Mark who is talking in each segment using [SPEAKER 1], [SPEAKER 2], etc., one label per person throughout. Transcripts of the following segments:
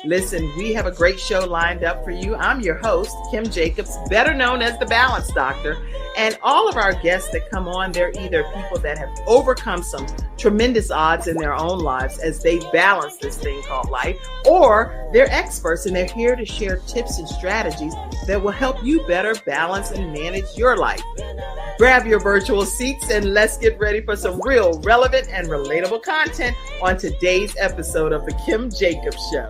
[SPEAKER 1] Listen, we have a great show lined up for you. I'm your host, Kim Jacobs, better known as the Balance Doctor. And all of our guests that come on, they're either people that have overcome some tremendous odds in their own lives as they balance this thing called life, or they're experts and they're here to share tips and strategies that will help you better balance and manage your life. Grab your virtual seats and let's get ready for some real, relevant, and relatable content on today's episode of The Kim Jacobs Show.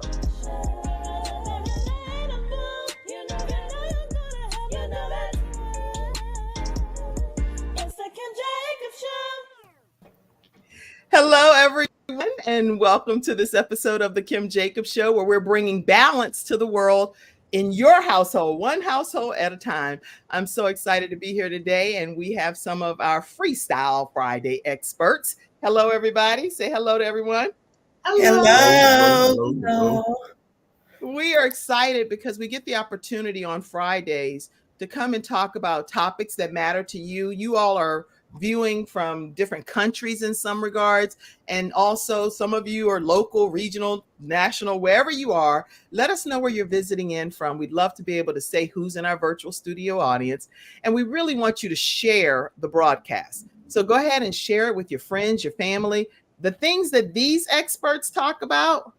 [SPEAKER 1] Hello, everyone, and welcome to this episode of The Kim Jacobs Show, where we're bringing balance to the world in your household, one household at a time. I'm so excited to be here today, and we have some of our Freestyle Friday experts. Hello, everybody. Say hello to everyone.
[SPEAKER 2] Hello.
[SPEAKER 1] We are excited because we get the opportunity on Fridays to come and talk about topics that matter to you. You all are viewing from different countries in some regards, and also some of you are local, regional, national, wherever you are. Let us know where you're visiting in from. We'd love to be able to say who's in our virtual studio audience, and we really want you to share the broadcast. So go ahead and share it with your friends, your family. The things that these experts talk about,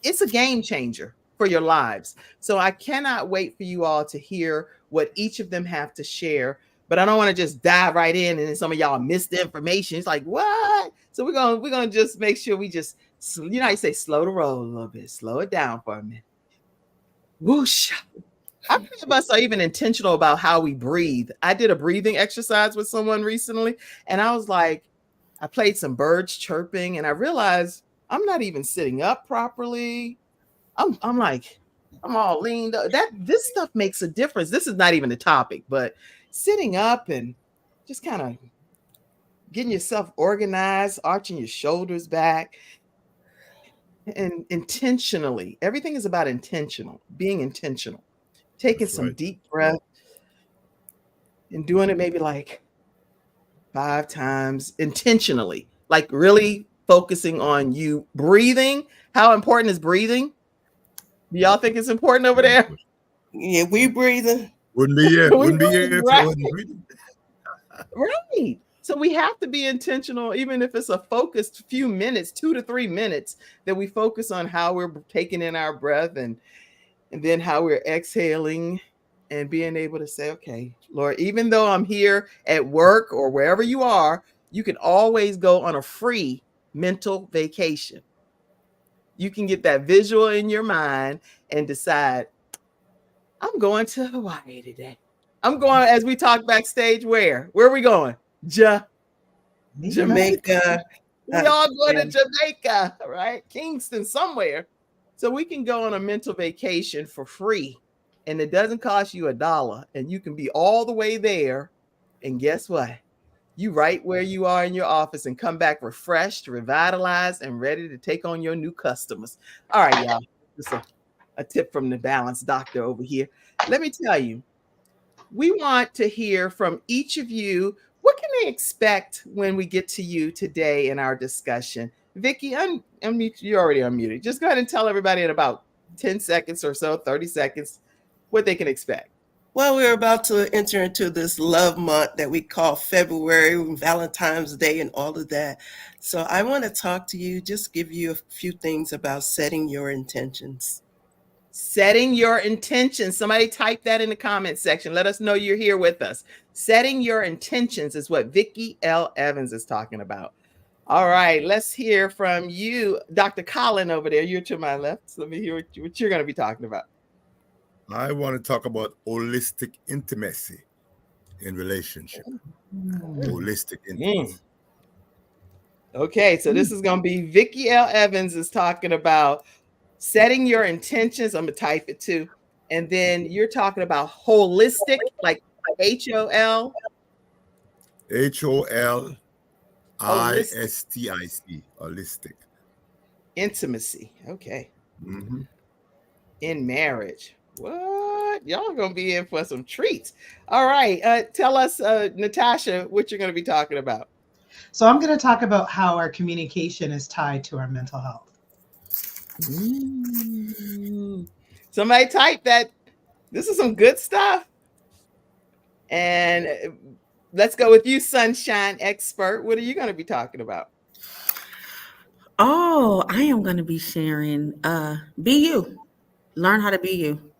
[SPEAKER 1] it's a game changer for your lives. So I cannot wait for you all to hear what each of them have to share. But I don't want to just dive right in and then some of y'all miss the information. It's like, what? So we're gonna just make sure we just, you know how you say slow the roll a little bit, slow it down for a minute. Whoosh. How many of us are even intentional about how we breathe? I did a breathing exercise with someone recently, and I was like, I played some birds chirping, and I realized I'm not even sitting up properly. I'm like, I'm all leaned up. This stuff makes a difference. This is not even the topic, but sitting up and just kind of getting yourself organized, arching your shoulders back, and intentionally. Everything is about being intentional, taking some deep breath and doing it maybe like 5 times intentionally, like really focusing on you breathing. How important is breathing? Do y'all think it's important over there?
[SPEAKER 2] Yeah, we breathing.
[SPEAKER 3] Wouldn't be here. Wouldn't be here if it wasn't breathing.
[SPEAKER 1] Right. So we have to be intentional, even if it's a focused few minutes, 2 to 3 minutes, that we focus on how we're taking in our breath and then how we're exhaling and being able to say, okay, Lord, even though I'm here at work or wherever you are, you can always go on a free mental vacation. You can get that visual in your mind and decide, I'm going to Hawaii today. I'm going, as we talk backstage, where are we going? Jamaica. We all going to Jamaica, right? Kingston, somewhere. So we can go on a mental vacation for free, and it doesn't cost you $1, and you can be all the way there. And guess what? You right where you are in your office and come back refreshed, revitalized, and ready to take on your new customers. All right, y'all. This is a tip from the Balance Doctor over here. Let me tell you, we want to hear from each of you. What can they expect when we get to you today in our discussion? Vickie, unmute. You're already unmuted. Just go ahead and tell everybody in about 10 seconds or so, 30 seconds, what they can expect.
[SPEAKER 2] Well, we're about to enter into this love month that we call February, Valentine's Day, and all of that. So I want to talk to you, just give you a few things about setting your intentions.
[SPEAKER 1] Setting your intentions. Somebody type that in the comment section. Let us know you're here with us. Setting your intentions is what Vickie L. Evans is talking about. All right, let's hear from you, Dr. Colin over there. You're to my left. So let me hear what you're going to be talking about.
[SPEAKER 3] I want to talk about holistic intimacy in relationship. Holistic intimacy.
[SPEAKER 1] Okay, so this is going to be Vickie L. Evans is talking about setting your intentions. I'm going to type it too. And then you're talking about holistic, like HOL.
[SPEAKER 3] HOLISTIC. Holistic.
[SPEAKER 1] Intimacy. Okay.
[SPEAKER 3] Mm-hmm.
[SPEAKER 1] In marriage. What? Y'all are going to be in for some treats. All right. Tell us, Natasha, what you're going to be talking about.
[SPEAKER 4] So I'm going to talk about how our communication is tied to our mental health.
[SPEAKER 1] Somebody type that. This is some good stuff. And let's go with you, Sunshine Expert. What are you going to be talking about?
[SPEAKER 4] Oh, I am going to be sharing be you. Learn how to be you.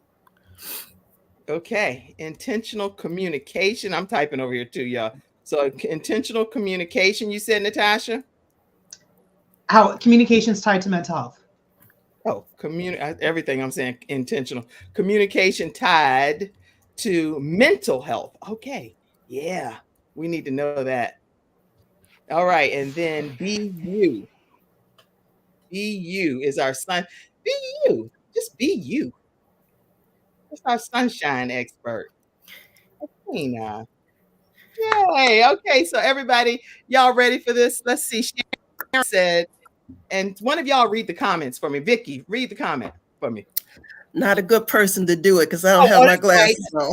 [SPEAKER 1] Okay, intentional communication. I'm typing over here too, y'all. So intentional communication, you said, Natasha?
[SPEAKER 5] How communication's tied to mental health.
[SPEAKER 1] Oh, everything I'm saying intentional. Communication tied to mental health. Okay. Yeah. We need to know that. All right. And then be you. Be you is our sun. Be you. Just be you. That's our sunshine expert. Athena. Yay. Okay. So everybody, y'all ready for this? Let's see. Sharon said, and one of y'all read the comments for me. Vickie, read the comment for me.
[SPEAKER 2] Not a good person to do it because I don't have my glasses on.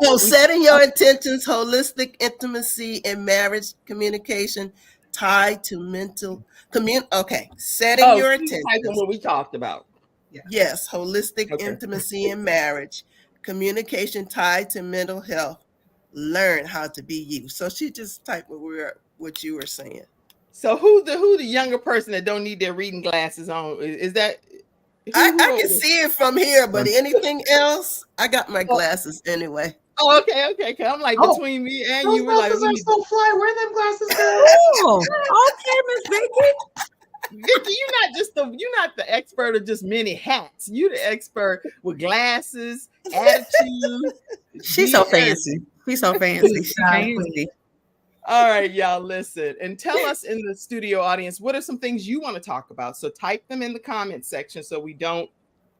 [SPEAKER 2] So setting your intentions, holistic intimacy and marriage communication tied to mental setting your intentions.
[SPEAKER 1] What we talked about.
[SPEAKER 2] Yes, holistic intimacy and marriage communication tied to mental health. Learn how to be you. So she just typed what you were saying.
[SPEAKER 1] So who the younger person that don't need their reading glasses on? Is that?
[SPEAKER 2] I can see it from here, but anything else, I got my glasses anyway.
[SPEAKER 1] Oh, okay. I'm like between me and you, we're like,
[SPEAKER 5] are so fly. Where them glasses go?
[SPEAKER 4] Oh, okay, Miss Vickie.
[SPEAKER 1] Vickie, you're not the expert of just many hats. You're the expert with glasses, attitude.
[SPEAKER 4] She's so fancy. She's so fancy. She's fancy.
[SPEAKER 1] All right, y'all, listen and tell us in the studio audience, what are some things you want to talk about? So type them in the comment section so we don't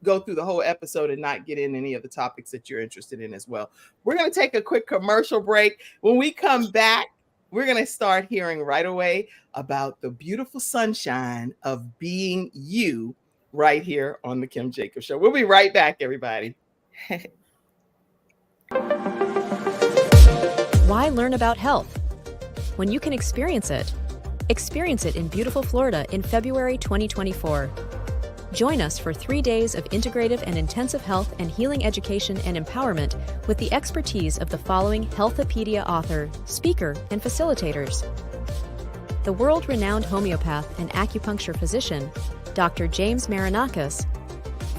[SPEAKER 1] go through the whole episode and not get in any of the topics that you're interested in as well. We're going to take a quick commercial break. When we come back, we're going to start hearing right away about the beautiful sunshine of being you right here on the Kim Jacobs Show. We'll be right back, everybody.
[SPEAKER 6] Why learn about health when you can experience it? Experience it in beautiful Florida in February 2024. Join us for 3 days of integrative and intensive health and healing education and empowerment with the expertise of the following Healthopedia author, speaker, and facilitators. The world-renowned homeopath and acupuncture physician, Dr. James Marinakis,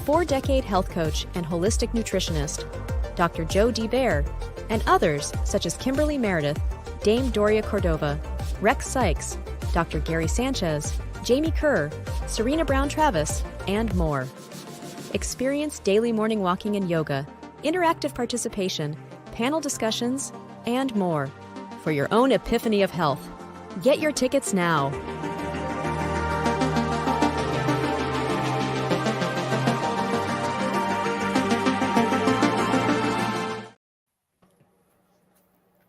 [SPEAKER 6] 4-decade health coach and holistic nutritionist, Dr. Joe D. Bear, and others such as Kimberly Meredith, Dame Doria Cordova, Rex Sykes, Dr. Gary Sanchez, Jamie Kerr, Serena Brown-Travis, and more. Experience daily morning walking and yoga, interactive participation, panel discussions, and more for your own epiphany of health. Get your tickets now.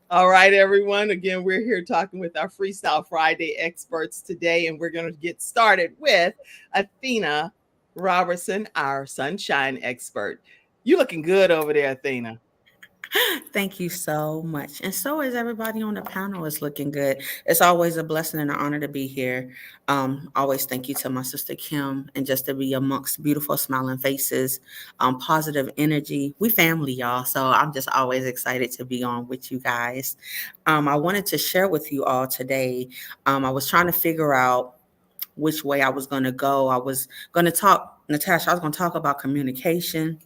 [SPEAKER 1] All right, everyone. Again, we're here talking with our Freestyle Friday experts today, and we're going to get started with Athena Robertson, our sunshine expert. You looking good over there, Athena.
[SPEAKER 4] Thank you so much. And so is everybody on the panel is looking good. It's always a blessing and an honor to be here. Always thank you to my sister Kim, and just to be amongst beautiful smiling faces, positive energy. We family, y'all. So I'm just always excited to be on with you guys. I wanted to share with you all today. I was trying to figure out which way I was going to go. I was going to talk, Natasha, I was going to talk about communication.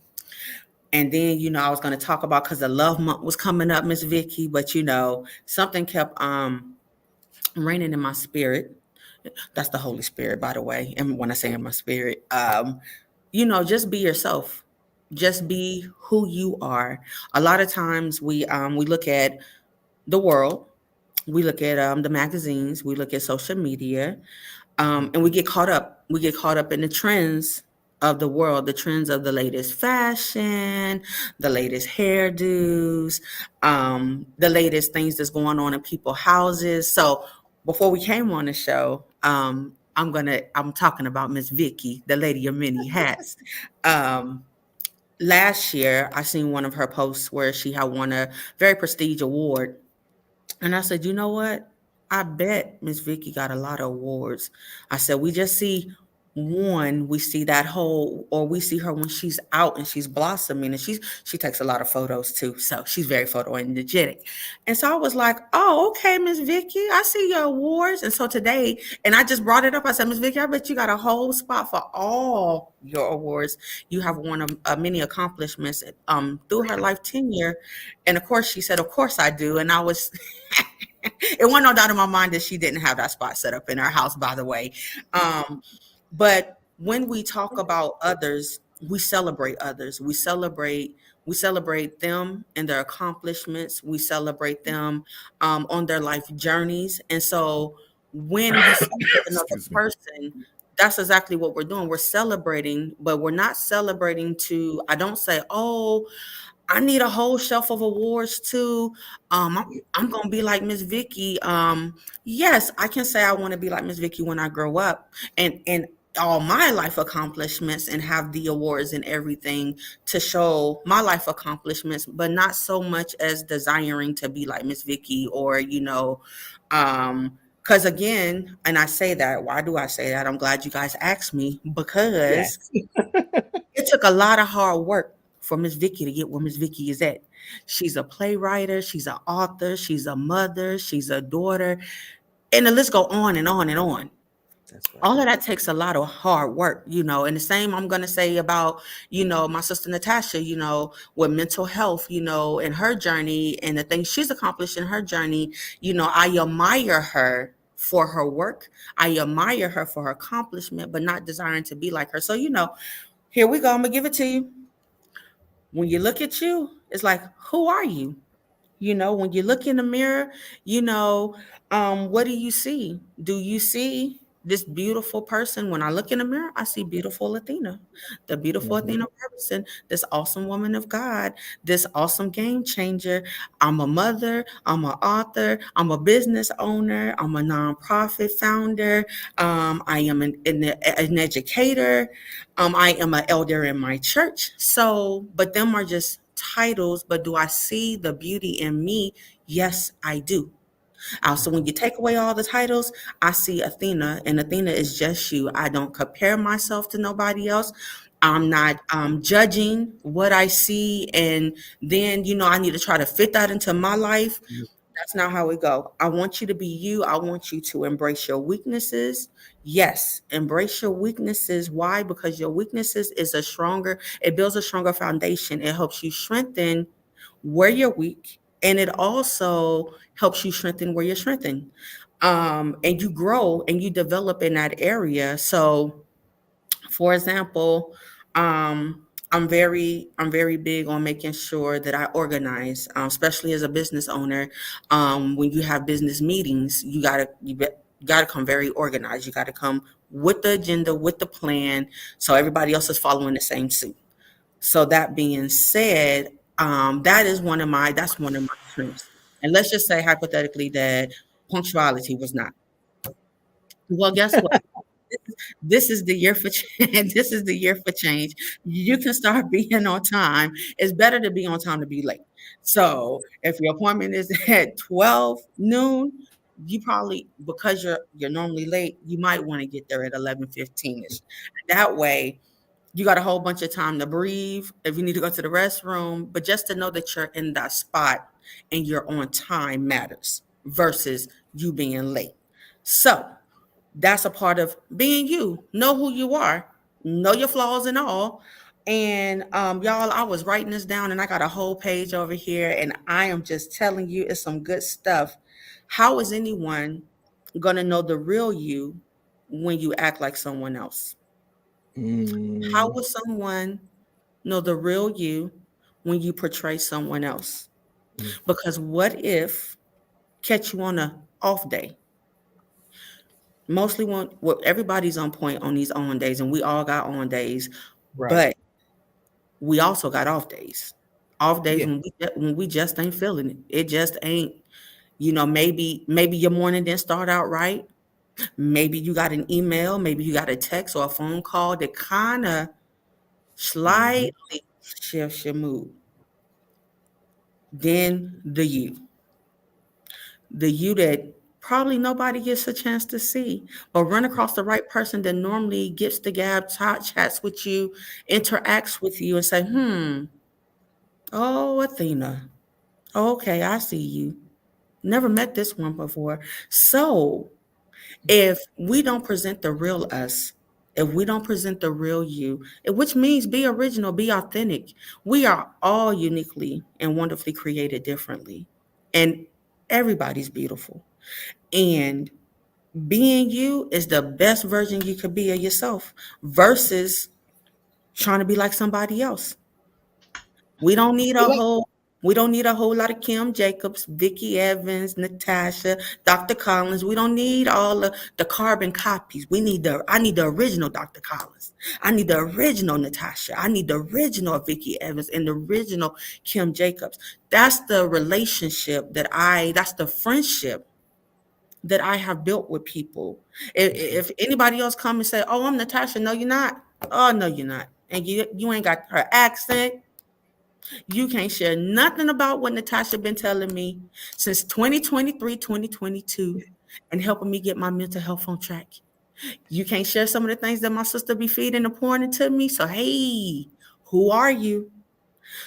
[SPEAKER 4] And then, I was going to talk about, because the love month was coming up, Miss Vickie, but, something kept reigning in my spirit. That's the Holy Spirit, by the way. And when I say in my spirit, just be yourself. Just be who you are. A lot of times we look at the world. We look at the magazines. We look at social media. And we get caught up. We get caught up in the trends of the world, the trends of the latest fashion, the latest hairdos, the latest things that's going on in people's houses. So before we came on the show, I'm talking about Miss Vickie, the lady of many hats. Last year, I seen one of her posts where she had won a very prestigious award. And I said, you know what? I bet Miss Vickie got a lot of awards. I said, we just see one, we see that whole, or we see her when she's out and she's blossoming, and she takes a lot of photos too, so she's very photogenic. And so I was like, oh, okay, Miss Vickie, I see your awards. And so today, and I just brought it up, I said, Miss Vickie, I bet you got a whole spot for all your awards. You have won many accomplishments through her life tenure. And of course she said, of course I do. And I was it wasn't no doubt in my mind that she didn't have that spot set up in her house, by the way. But when we talk about others, we celebrate others. We celebrate them and their accomplishments. We celebrate them on their life journeys. And so when you celebrate another
[SPEAKER 3] Excuse me.
[SPEAKER 4] person, that's exactly what we're doing. We're celebrating, but we're not celebrating to, I don't say, oh, I need a whole shelf of awards too. I'm gonna be like Miss Vickie. Yes, I can say I want to be like Miss Vickie when I grow up, and all my life accomplishments, and have the awards and everything to show my life accomplishments, but not so much as desiring to be like Miss Vickie, or because again, and I say that. Why do I say that? I'm glad you guys asked me, because
[SPEAKER 1] Yes.
[SPEAKER 4] it took a lot of hard work for Miss Vickie to get where Miss Vickie is at. She's a playwright, she's an author, she's a mother, she's a daughter, and the list go on and on and on.
[SPEAKER 1] That's right.
[SPEAKER 4] All of that takes a lot of hard work, and the same I'm going to say about, my sister Natasha, with mental health, in her journey and the things she's accomplished in her journey. I admire her for her work. I admire her for her accomplishment, but not desiring to be like her. So, here we go. I'm going to give it to you. When you look at you, it's like, who are you? When you look in the mirror, what do you see? Do you see this beautiful person? When I look in the mirror, I see beautiful Athena, the beautiful Athena Robertson, this awesome woman of God, this awesome game changer. I'm a mother, I'm an author, I'm a business owner, I'm a nonprofit founder, I am an educator, I am an elder in my church. So, but them are just titles, but do I see the beauty in me? Yes, I do. So when you take away all the titles, I see Athena, and Athena is just you. I don't compare myself to nobody else. I'm not judging what I see, and then I need to try to fit that into my life. That's not how we go. I want you to be you. I want you to embrace your weaknesses. Yes, embrace your weaknesses. Why? Because your weaknesses it builds a stronger foundation. It helps you strengthen where you're weak, and it also helps you strengthen where you're strengthened. And you grow and you develop in that area. So for example, I'm very big on making sure that I organize, especially as a business owner. When you have business meetings, you gotta come very organized. You gotta come with the agenda, with the plan, so everybody else is following the same suit. So that being said, that's one of my strengths. And let's just say hypothetically that punctuality was not. Well, guess what? This is the year for change. This is the year for change. You can start being on time. It's better to be on time to be late. So if your appointment is at 12 noon, you probably, because you're normally late, you might want to get there at 11:15ish. That way, you got a whole bunch of time to breathe if you need to go to the restroom, but just to know that you're in that spot and you're on time matters versus you being late. So that's a part of being you. Know who you are, know your flaws and all. And y'all, I was writing this down and I got a whole page over here, and I am just telling you it's some good stuff. How is anyone gonna know the real you when you act like someone else? How will someone know the real you when you portray someone else? Because what if catch you on a off day? Mostly everybody's on point on these on days, and we all got on days,
[SPEAKER 1] Right.
[SPEAKER 4] but we also got off days. Off days
[SPEAKER 1] Yeah.
[SPEAKER 4] when we just ain't feeling it. It just ain't, maybe your morning didn't start out right. Maybe you got an email, maybe you got a text or a phone call that kind of slightly shifts your mood. Then the you that probably nobody gets a chance to see. But run across the right person that normally gets the gab, chats with you, interacts with you, and say, oh, Athena. Okay, I see you. Never met this one before. So if we don't present the real us, if we don't present the real you, which means be original, be authentic, we are all uniquely and wonderfully created differently. And everybody's beautiful. And being you is the best version you could be of yourself versus trying to be like somebody else. We don't need a whole we don't need a whole lot of Kim Jacobs, Vickie Evans, Natasha, Dr. Collins. We don't need all the carbon copies. I need the original Dr. Collins. I need the original Natasha. I need the original Vickie Evans and the original Kim Jacobs. That's the relationship that's the friendship that I have built with people. If anybody else come and say, "Oh, I'm Natasha," no, you're not. Oh, no, you're not. And you ain't got her accent. You can't share nothing about what Natasha been telling me since 2023, 2022, and helping me get my mental health on track. You can't share some of the things that my sister be feeding and pouring into me. So, hey, who are you?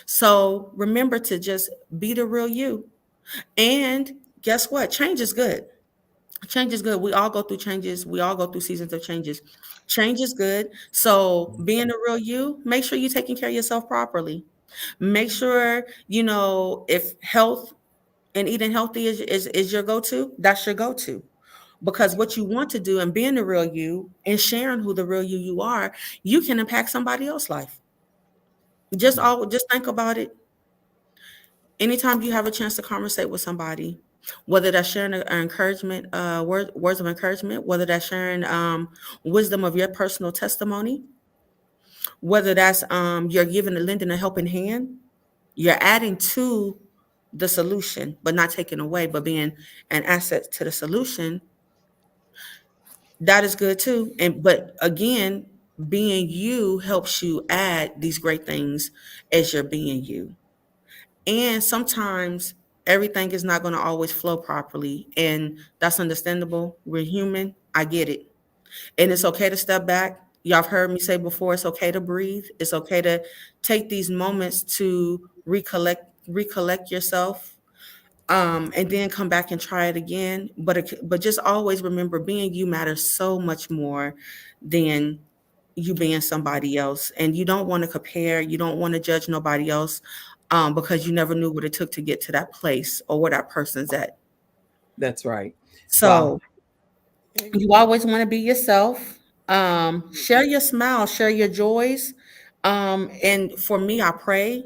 [SPEAKER 4] So remember to just be the real you. And guess what? Change is good. Change is good. We all go through changes. We all go through seasons of changes. Change is good. So being the real you, make sure you're taking care of yourself properly. Make sure, if health and eating healthy is your go-to, that's your go-to. Because what you want to do and being the real you and sharing who the real you are, you can impact somebody else's life. Just think about it. Anytime you have a chance to conversate with somebody, whether that's sharing an encouragement, words of encouragement, whether that's sharing wisdom of your personal testimony, whether that's you're giving and lending a helping hand, you're adding to the solution, but not taking away, but being an asset to the solution. That is good too. But again, being you helps you add these great things as you're being you. And sometimes everything is not going to always flow properly, and that's understandable. We're human. I get it. And it's okay to step back. Y'all have heard me say before, it's okay to breathe. It's okay to take these moments to recollect yourself, and then come back and try it again. But just always remember, being you matters so much more than you being somebody else. And you don't want to compare. You don't want to judge nobody else, because you never knew what it took to get to that place or where that person's at.
[SPEAKER 1] That's right.
[SPEAKER 4] So you always want to be yourself. Share your smile, share your joys. And for me, I pray,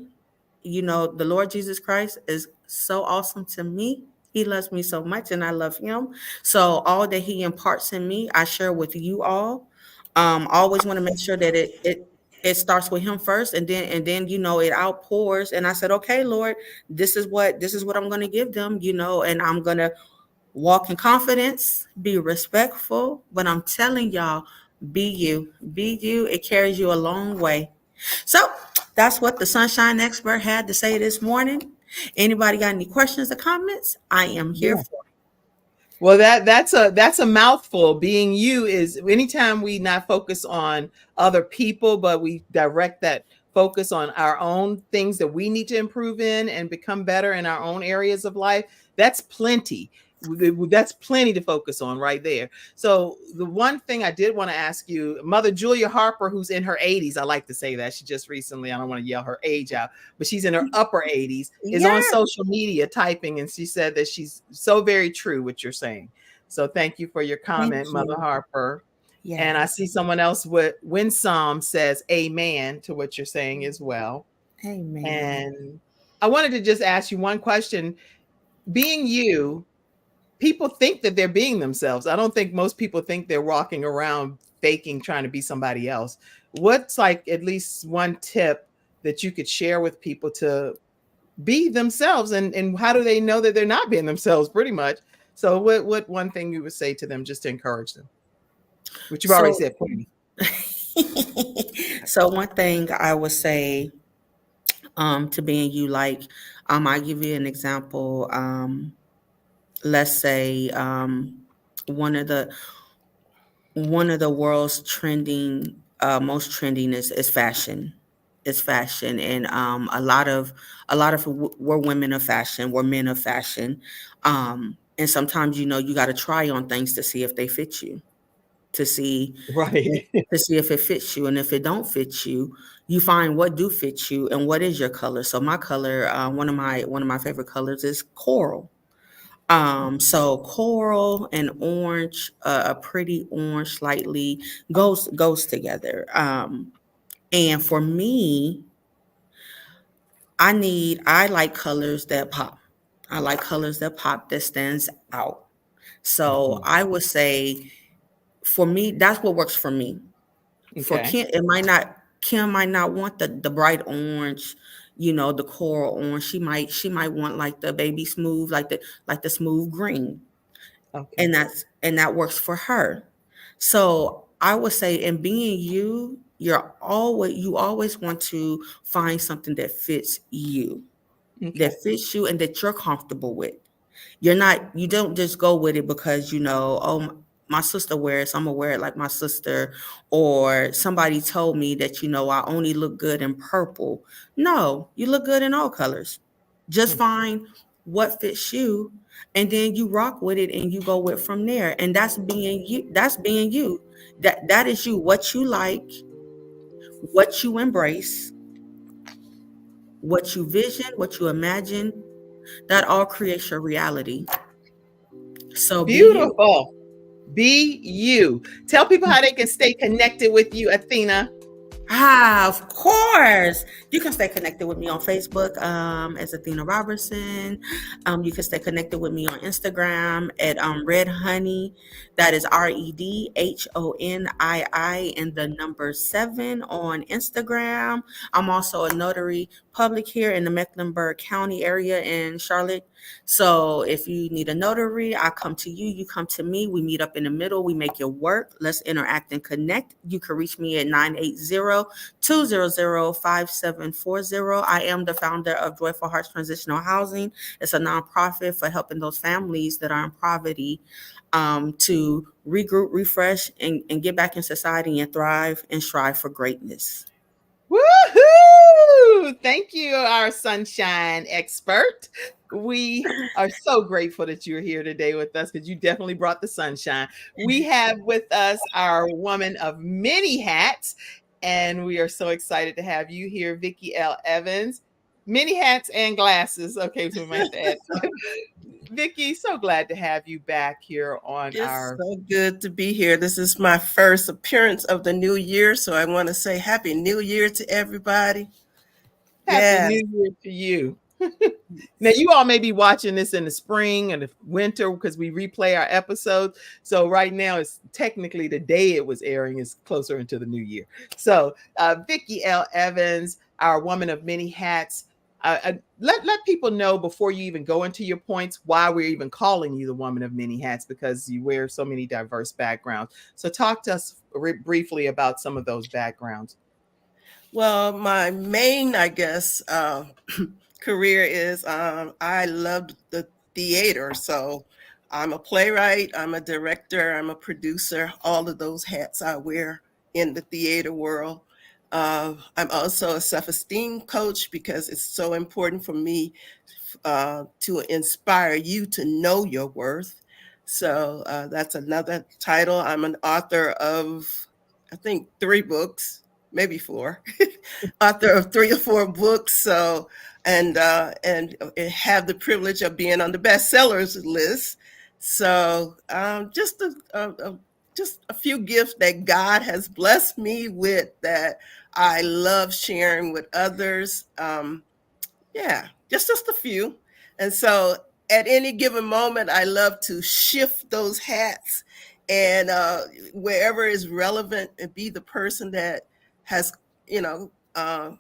[SPEAKER 4] the Lord Jesus Christ is so awesome to me. He loves me so much and I love him. So all that he imparts in me, I share with you all. Always want to make sure that it starts with him first, and then it outpours. And I said, okay, Lord, this is what I'm going to give them, and I'm going to walk in confidence, be respectful. But I'm telling y'all, be you. Be you. It carries you a long way. So that's what the Sunshine Expert had to say this morning. Anybody got any questions or comments? I am here for it.
[SPEAKER 1] Well, that's a mouthful. Being you is anytime we not focus on other people, but we direct that focus on our own things that we need to improve in and become better in our own areas of life. That's plenty. That's plenty to focus on right there. So the one thing I did want to ask you, Mother Julia Harper, who's in her 80s, I like to say that she just recently, I don't want to yell her age out, but she's in her upper 80s, is on social media typing, and she said that she's so very true what you're saying. So thank you for your comment, Mother Harper. Yes. And I see someone else with Winsome says amen to what you're saying as well.
[SPEAKER 4] Amen.
[SPEAKER 1] And I wanted to just ask you one question. Being you, people think that they're being themselves. I don't think most people think they're walking around faking, trying to be somebody else. What's like at least one tip that you could share with people to be themselves, and how do they know that they're not being themselves pretty much? So what one thing you would say to them just to encourage them? Which you've already said plenty.
[SPEAKER 4] So one thing I would say to being you, like, I'll give you an example. let's say, one of the world's most trending is fashion. Is fashion, and we're women of fashion, we're men of fashion, and sometimes you got to try on things to see if they fit you, to see
[SPEAKER 1] Right.
[SPEAKER 4] to see if it fits you, and if it don't fit you, you find what do fit you and what is your color. So my color, one of my favorite colors is coral. So coral and orange, a pretty orange, slightly goes together. And for me, I like colors that pop. I like colors that pop, that stands out. So
[SPEAKER 1] Mhm.
[SPEAKER 4] I would say, for me, that's what works for me. For
[SPEAKER 1] Okay.
[SPEAKER 4] Kim might not want the bright orange, the coral orange. She might want like the baby smooth, like the smooth green.
[SPEAKER 1] Okay.
[SPEAKER 4] And that works for her. So I would say, in being you, you always want to find something that fits you,
[SPEAKER 1] Okay.
[SPEAKER 4] and that you're comfortable with. You don't just go with it because oh, my sister wears, so I'm gonna wear it like my sister, or somebody told me that I only look good in purple. No, you look good in all colors. Just find what fits you, and then you rock with it, and you go with from there. And that's being you. That is you. What you like, what you embrace, what you vision, what you imagine, that all creates your reality. So be you.
[SPEAKER 1] Beautiful. Be you. Tell people how they can stay connected with you, Athena.
[SPEAKER 4] Of course. You can stay connected with me on Facebook, as Athena Robertson. You can stay connected with me on Instagram at Red Honey. That is REDHONII and the number 7 on Instagram. I'm also a notary public here in the Mecklenburg County area in Charlotte. So if you need a notary, I come to you, you come to me. We meet up in the middle. We make it work. Let's interact and connect. You can reach me at 980-200-5740. I am the founder of Joyful Hearts Transitional Housing. It's a nonprofit for helping those families that are in poverty, to regroup, refresh, and get back in society and thrive and strive for greatness.
[SPEAKER 1] Woohoo! Thank you, our sunshine expert. We are so grateful that you're here today with us, because you definitely brought the sunshine. We have with us our woman of many hats, and we are so excited to have you here, Vickie L. Evans. Many hats and glasses. Okay, so we might have to add. Vickie, so glad to have you back here on
[SPEAKER 2] It's
[SPEAKER 1] our
[SPEAKER 2] so good to be here. This is my first appearance of the new year, so I want to say Happy New Year to everybody.
[SPEAKER 1] Happy
[SPEAKER 2] Yes.
[SPEAKER 1] New Year to you. Now, you all may be watching this in the spring and the winter, because we replay our episodes. So right now, it's technically the day it was airing is closer into the new year. So Vickie L. Evans, our woman of many hats. Let people know, before you even go into your points, why we're even calling you the woman of many hats, because you wear so many diverse backgrounds. So talk to us briefly about some of those backgrounds.
[SPEAKER 2] Well, my main, I guess, career is I loved the theater. So I'm a playwright, I'm a director, I'm a producer, all of those hats I wear in the theater world. I'm also a self-esteem coach, because it's so important for me to inspire you to know your worth. So that's another title. I'm an author of, I think, 3 books, maybe 4. Author of 3 or 4 books. So and have the privilege of being on the bestsellers list. So just a few gifts that God has blessed me with that I love sharing with others. Yeah, just a few. And so at any given moment, I love to shift those hats, and wherever is relevant, and be the person that has, you know, uh,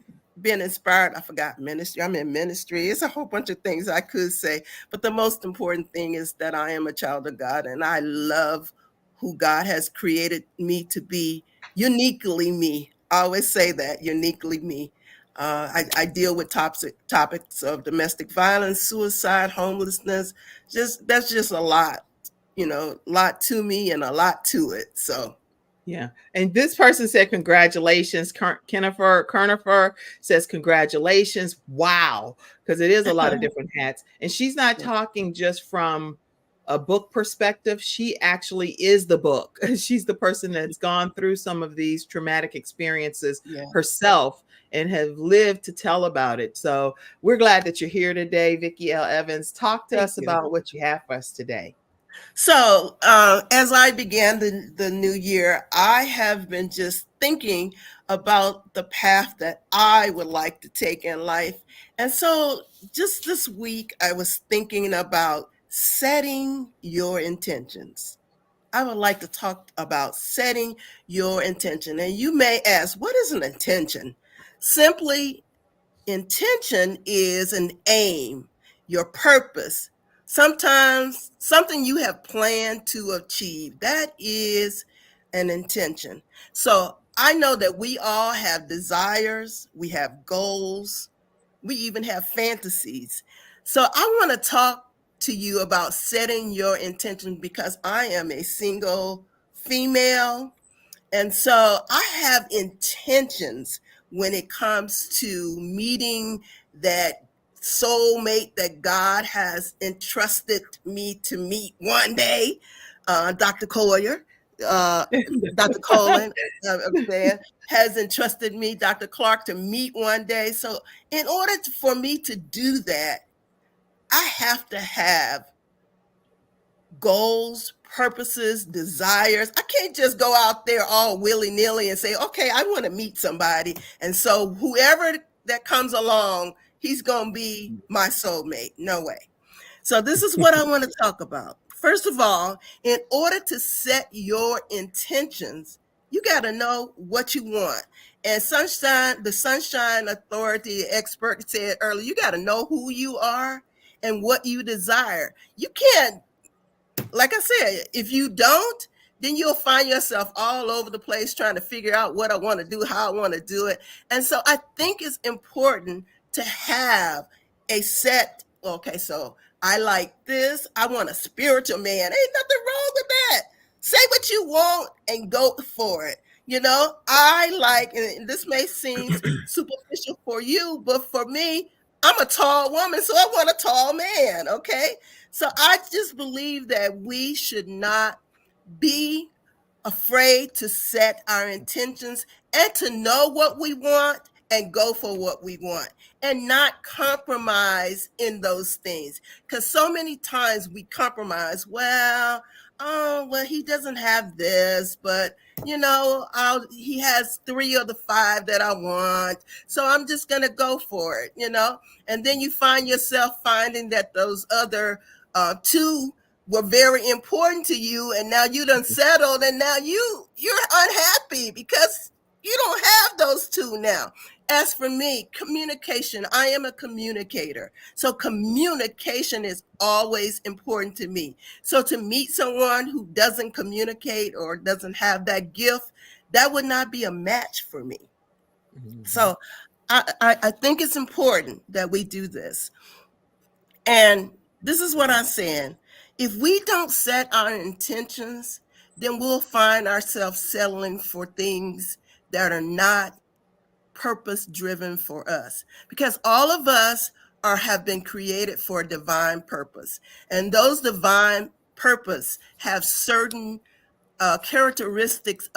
[SPEAKER 2] been inspired. I forgot ministry. I'm in ministry. It's a whole bunch of things I could say, but the most important thing is that I am a child of God, and I love who God has created me to be, uniquely me. I always say that, uniquely me. I deal with topics of domestic violence, suicide, homelessness. That's just a lot, lot to me and a lot to it. So
[SPEAKER 1] Yeah. And this person said, congratulations. Kernifer says, congratulations. Wow. Because it is a lot of different hats. And she's not talking just from a book perspective. She actually is the book. She's the person that's gone through some of these traumatic experiences herself and have lived to tell about it. So we're glad that you're here today, Vickie L. Evans. Talk to us about what you have for us today.
[SPEAKER 2] So as I began the new year, I have been just thinking about the path that I would like to take in life. And so just this week, I was thinking about setting your intentions. I would like to talk about setting your intention. And you may ask, what is an intention? Simply, intention is an aim, your purpose, sometimes something you have planned to achieve. That is an intention. So I know that we all have desires, we have goals, we even have fantasies. So I want to talk to you about setting your intention because I am a single female. And so I have intentions when it comes to meeting that soulmate that God has entrusted me to meet one day. Dr. Collier, Dr. Colin, has entrusted me, Dr. Clarke, to meet one day. So in order for me to do that, I have to have goals, purposes, desires. I can't just go out there all willy-nilly and say, okay, I want to meet somebody. And so whoever that comes along, he's going to be my soulmate. No way. So this is what I want to talk about. First of all, in order to set your intentions, you got to know what you want. And the Sunshine Authority expert said earlier, you got to know who you are and what you desire. You can't, like I said, if you don't, then you'll find yourself all over the place trying to figure out what I want to do, how I want to do it. And so I think it's important to have a set, okay, so I like this. I want a spiritual man. Ain't nothing wrong with that. Say what you want and go for it. I like, and this may seem superficial for you, but for me, I'm a tall woman, so I want a tall man, okay? So I just believe that we should not be afraid to set our intentions and to know what we want and go for what we want and not compromise in those things. Because so many times we compromise, well, he doesn't have this, but he has 3 of the 5 that I want. So I'm just going to go for it, and then you find yourself finding that those other 2 were very important to you, and now you done settled, and now you're unhappy because you don't have those 2 now. As for me, communication, I am a communicator. So communication is always important to me. So to meet someone who doesn't communicate or doesn't have that gift, that would not be a match for me. Mm-hmm. So I think it's important that we do this. And this is what I'm saying. If we don't set our intentions, then we'll find ourselves settling for things that are not purpose-driven for us. Because all of us have been created for a divine purpose. And those divine purpose have certain characteristics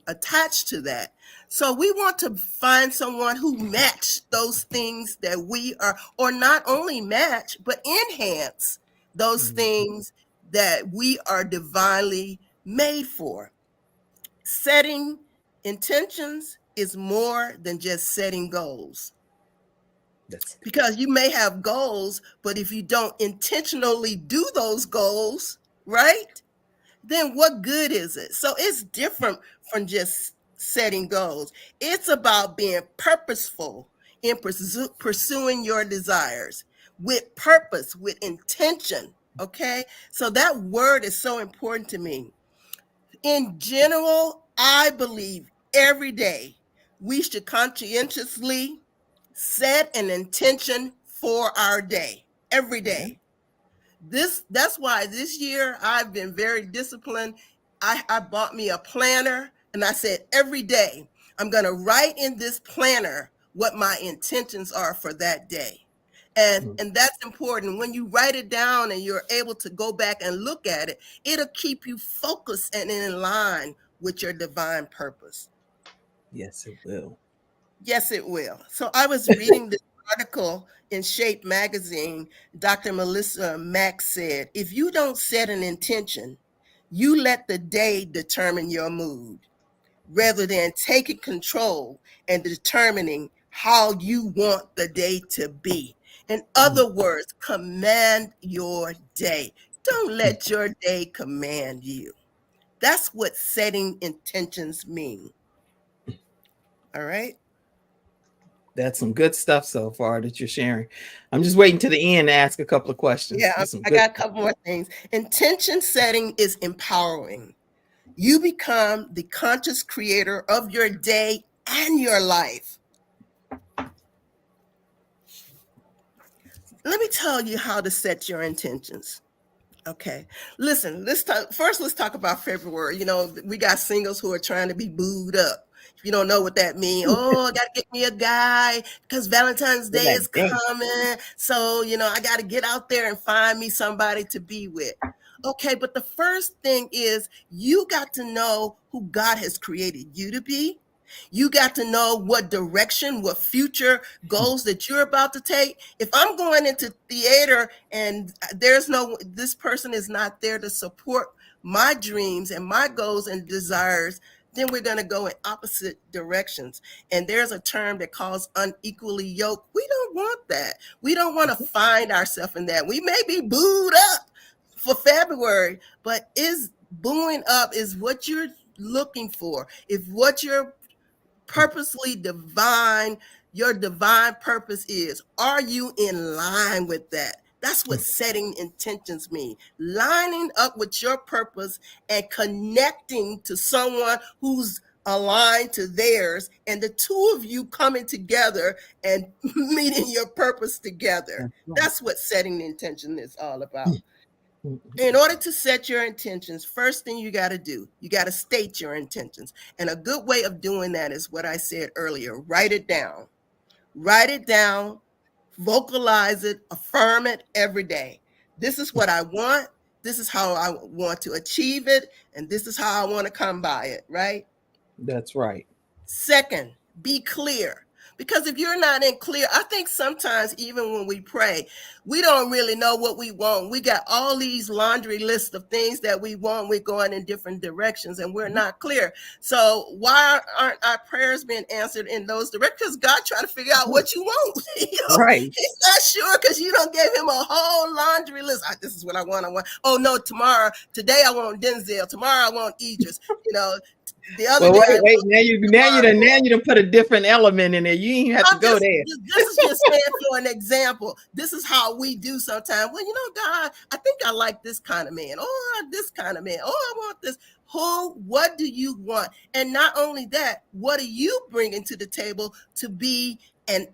[SPEAKER 2] attached to that. So we want to find someone who match those things that we are, or not only match, but enhance those things that we are divinely made for. Setting intentions is more than just setting goals. Because you may have goals, but if you don't intentionally do those goals, right? Then what good is it? So it's different from just setting goals. It's about being purposeful in pursuing your desires with purpose, with intention, okay? So that word is so important to me. In general, I believe every day we should conscientiously set an intention for our day, every day. That's why this year I've been very disciplined. I bought me a planner, and I said every day I'm going to write in this planner what my intentions are for that day. And that's important. When you write it down and you're able to go back and look at it, it'll keep you focused and in line with your divine purpose.
[SPEAKER 1] Yes, it will.
[SPEAKER 2] Yes, it will. So I was reading this article in Shape magazine. Dr. Melissa Mack said, if you don't set an intention, you let the day determine your mood rather than taking control and determining how you want the day to be. In other words, command your day. Don't let your day command you. That's what setting intentions mean. All right.
[SPEAKER 1] That's some good stuff so far that you're sharing. I'm just waiting to the end to ask a couple of questions.
[SPEAKER 2] Yeah, I got a couple more things. Intention setting is empowering. You become the conscious creator of your day and your life. Let me tell you how to set your intentions. Okay, listen, let's talk about February. You know, we got singles who are trying to be booed up. If you don't know what that means, oh, I got to get me a guy because Valentine's Day is coming. So, you know, I got to get out there and find me somebody to be with. Okay, but the first thing is you got to know who God has created you to be. You got to know what direction, what future goals that you're about to take. If I'm going into theater and this person is not there to support my dreams and my goals and desires, then we're going to go in opposite directions. And there's a term that calls unequally yoked. We don't want that. We don't want to find ourselves in that. We may be booed up for February, but is booing up is what you're looking for. If what you're purposely your divine purpose is, are you in line with that? That's what setting intentions mean. Lining up with your purpose and connecting to someone who's aligned to theirs, and the two of you coming together and meeting your purpose together. That's what setting the intention is all about. In order to set your intentions, first thing you got to do, you got to state your intentions. And a good way of doing that is what I said earlier. Write it down. Write it down, vocalize it, affirm it every day. This is what I want. This is how I want to achieve it. And this is how I want to come by it, right?
[SPEAKER 1] That's right.
[SPEAKER 2] Second, be clear. Because if you're not in clear, I think sometimes even when we pray, we don't really know what we want. We got all these laundry lists of things that we want. We're going in different directions and we're not clear. So why aren't our prayers being answered in those directions? Because God trying to figure out what you want.
[SPEAKER 1] Right.
[SPEAKER 2] He's not sure because you don't give him a whole laundry list. This is what I want. Oh no, today I want Denzel. Tomorrow I want Idris. The other day,
[SPEAKER 1] wait. Now you done put a different element in there. You ain't have to go there.
[SPEAKER 2] This is just saying for an example. This is how we do sometimes. Well, God, I think I like this kind of man, or this kind of man. Oh, I want this. What do you want? And not only that, what are you bringing to the table to be an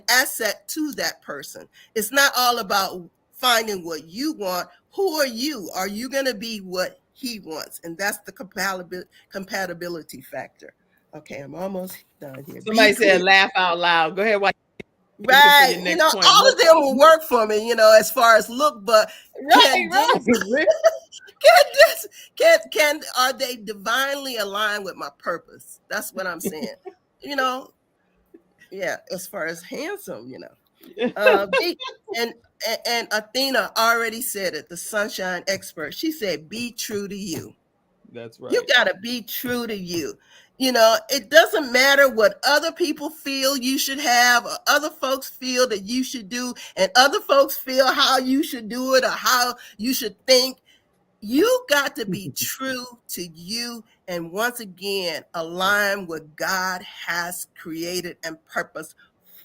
[SPEAKER 2] asset to that person? It's not all about finding what you want. Who are you? Are you going to be what he wants? And that's the compatibility factor. Okay, I'm almost done here.
[SPEAKER 1] Somebody said laugh out loud. Go ahead.
[SPEAKER 2] Right. All of them will work for me, as far as look, but are they divinely aligned with my purpose? That's what I'm saying. Yeah, as far as handsome, and Athena already said it, the sunshine expert. She said, be true to you.
[SPEAKER 1] That's right.
[SPEAKER 2] You got to be true to you. It doesn't matter what other people feel you should have, or other folks feel that you should do, and other folks feel how you should do it or how you should think. You got to be true to you, and once again, align what God has created and purpose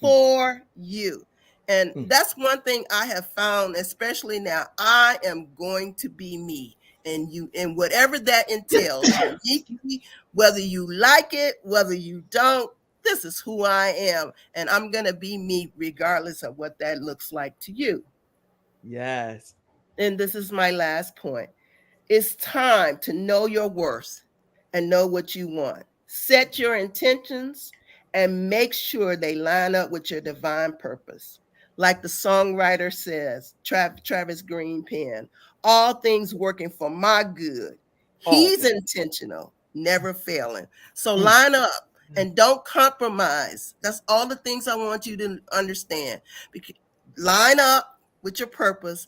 [SPEAKER 2] for you. And that's one thing I have found, especially now. I am going to be me. and whatever that entails, uniquely, whether you like it, whether you don't, this is who I am, and I'm gonna be me regardless of what that looks like to you.
[SPEAKER 1] Yes.
[SPEAKER 2] And this is my last point. It's time to know your worth and know what you want. Set your intentions and make sure they line up with your divine purpose. Like the songwriter says, Travis Green pen, all things working for my good. He's intentional, never failing. So line up and don't compromise. That's all the things I want you to understand. Line up with your purpose.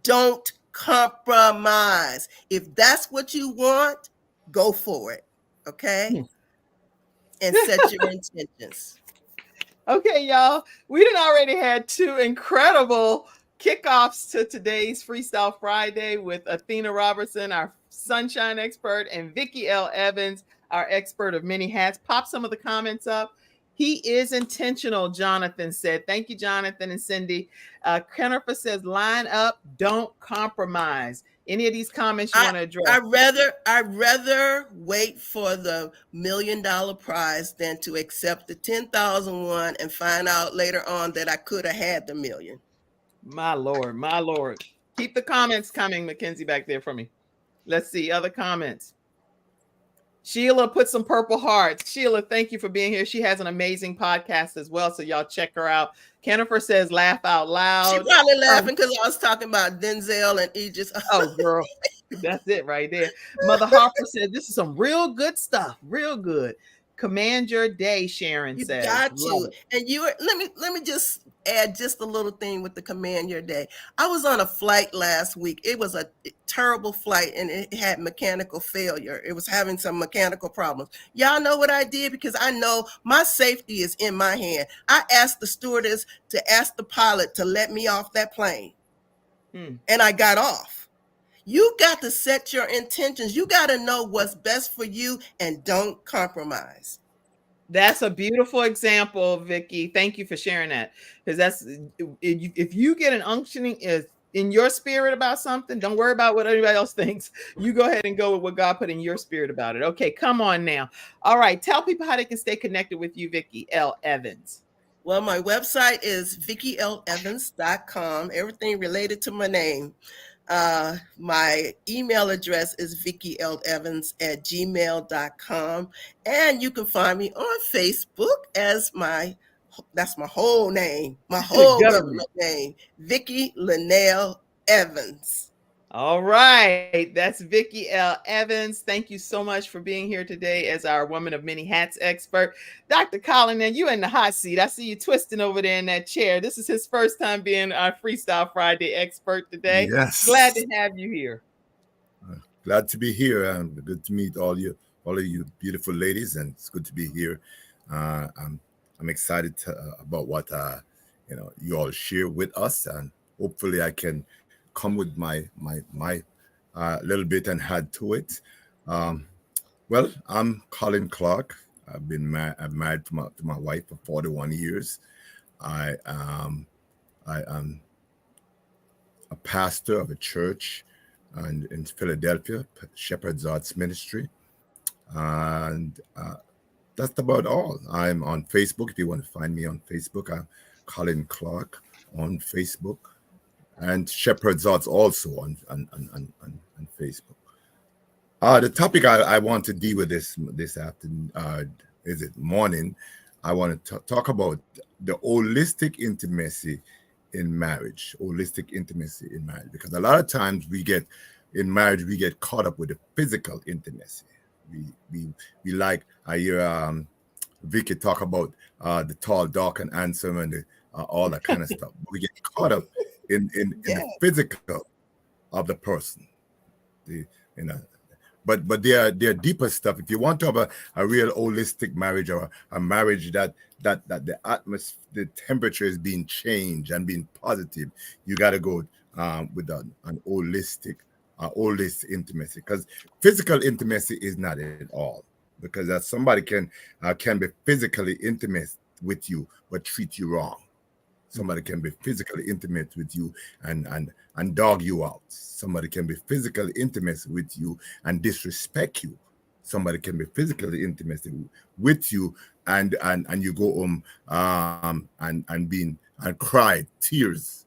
[SPEAKER 2] Don't compromise. If that's what you want, go for it. Okay? And set your intentions.
[SPEAKER 1] Okay, y'all. We done already had 2 incredible kickoffs to today's Freestyle Friday with Athena Robertson, our sunshine expert, and Vickie L. Evans, our expert of many hats. Pop some of the comments up. He is intentional, Jonathan said. Thank you, Jonathan and Cindy. Kennifer says, line up, don't compromise. Any of these comments you want to address?
[SPEAKER 2] I'd rather wait for the $1 million prize than to accept the 10,000 one and find out later on that I could have had the million.
[SPEAKER 1] My Lord, my Lord. Keep the comments coming, Mackenzie, back there for me. Let's see other comments. Sheila put some purple hearts. Sheila, thank you for being here. She has an amazing podcast as well, so y'all check her out. Kennifer says, laugh out loud.
[SPEAKER 2] She probably laughing because I was talking about Denzel and Aegis.
[SPEAKER 1] Oh, girl. That's it right there. Mother Harper said, this is some real good stuff. Real good. Command your day, Sharon says.
[SPEAKER 2] You got to. And let me just add just a little thing with the command your day. I was on a flight last week. It was a terrible flight and it had mechanical failure. It was having some mechanical problems. Y'all know what I did? Because I know my safety is in my hand. I asked the stewardess to ask the pilot to let me off that plane. And I got off. You got to set your intentions. You got to know what's best for you and don't compromise.
[SPEAKER 1] That's a beautiful example, Vickie. Thank you for sharing that. Because that's, if you get an unctioning is in your spirit about something, don't worry about what anybody else thinks. You go ahead and go with what God put in your spirit about it. Okay, come on now. All right, tell people how they can stay connected with you, Vickie L. Evans.
[SPEAKER 2] Well, my website is VickieLEvans.com. Everything related to my name. My email address is VickieLEvans@gmail.com. And you can find me on Facebook as that's my whole name, my whole government name, Vickie Linnell Evans.
[SPEAKER 1] All right. That's Vickie L. Evans. Thank you so much for being here today as our Woman of Many Hats expert. Dr. Colin, and you in the hot seat. I see you twisting over there in that chair. This is his first time being our Freestyle Friday expert today.
[SPEAKER 3] Yes.
[SPEAKER 1] Glad to have you here.
[SPEAKER 3] Glad to be here, and good to meet all of you beautiful ladies, and it's good to be here. I'm excited about what you all share with us, and hopefully I can come with my little bit and add to it. Well, I'm Colin Clarke. I'm married to my wife for 41 years. I am a pastor of a church in Philadelphia, Shepherd's Arts Ministry, and that's about all. I'm on Facebook. If you want to find me on Facebook, I'm Colin Clarke on Facebook. And Shepherd's Arts also on Facebook. The topic I want to deal with this afternoon, morning, I want to talk about the holistic intimacy in marriage. Holistic intimacy in marriage, because a lot of times we get caught up with the physical intimacy. We like, I hear Vickie talk about the tall, dark, and handsome, and all that kind of stuff. We get caught up in the physical of the person, but there are deeper stuff. If you want to have a real holistic marriage, or a marriage that the atmosphere, the temperature is being changed and being positive, you got to go with an holistic intimacy, because physical intimacy is not it all, because somebody can be physically intimate with you but treat you wrong. Somebody can be physically intimate with you and dog you out. Somebody can be physically intimate with you and disrespect you. Somebody can be physically intimate with you and you go home and cry tears.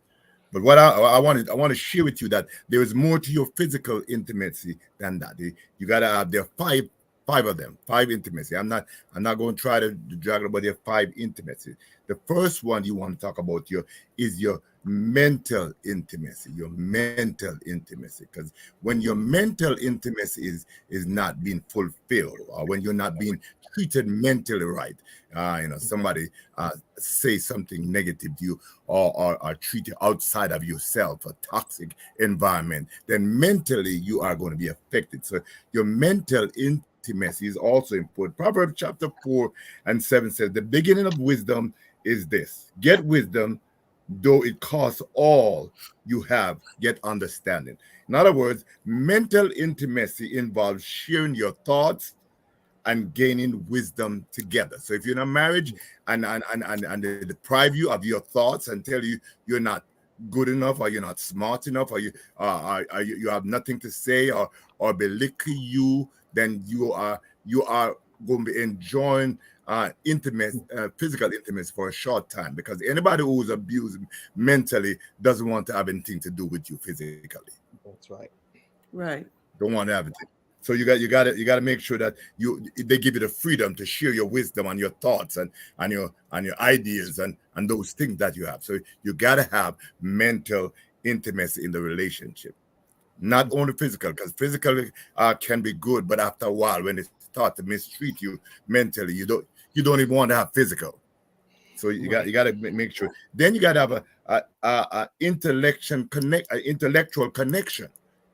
[SPEAKER 3] But what I want to share with you that there is more to your physical intimacy than that. You gotta have there are five of them, five intimacy. I'm not going to try to drag about there are five intimacy. The first one you want to talk about is your mental intimacy, because when your mental intimacy is not being fulfilled, or when you're not being treated mentally right, somebody say something negative to you, or treat you outside of yourself, a toxic environment, then mentally you are going to be affected. So your mental intimacy is also important. Proverbs chapter 4:7 says, the beginning of wisdom is this: get wisdom, though it costs all you have, get understanding. In other words, mental intimacy involves sharing your thoughts and gaining wisdom together. So if you're in a marriage and they deprive you of your thoughts and tell you you're not good enough, or you're not smart enough, or you have nothing to say, or belittle you, then you are going to be enjoying physical intimacy for a short time, because anybody who's abused mentally doesn't want to have anything to do with you physically.
[SPEAKER 1] That's right.
[SPEAKER 2] Right.
[SPEAKER 3] Don't want to have it. So you got to make sure that they give you the freedom to share your wisdom and your thoughts and your ideas and those things that you have. So you got to have mental intimacy in the relationship, not only physical, because physical can be good, but after a while, when they start to mistreat you mentally, you don't even want to have physical. So you got to make sure. Then you got to have a intellectual connection.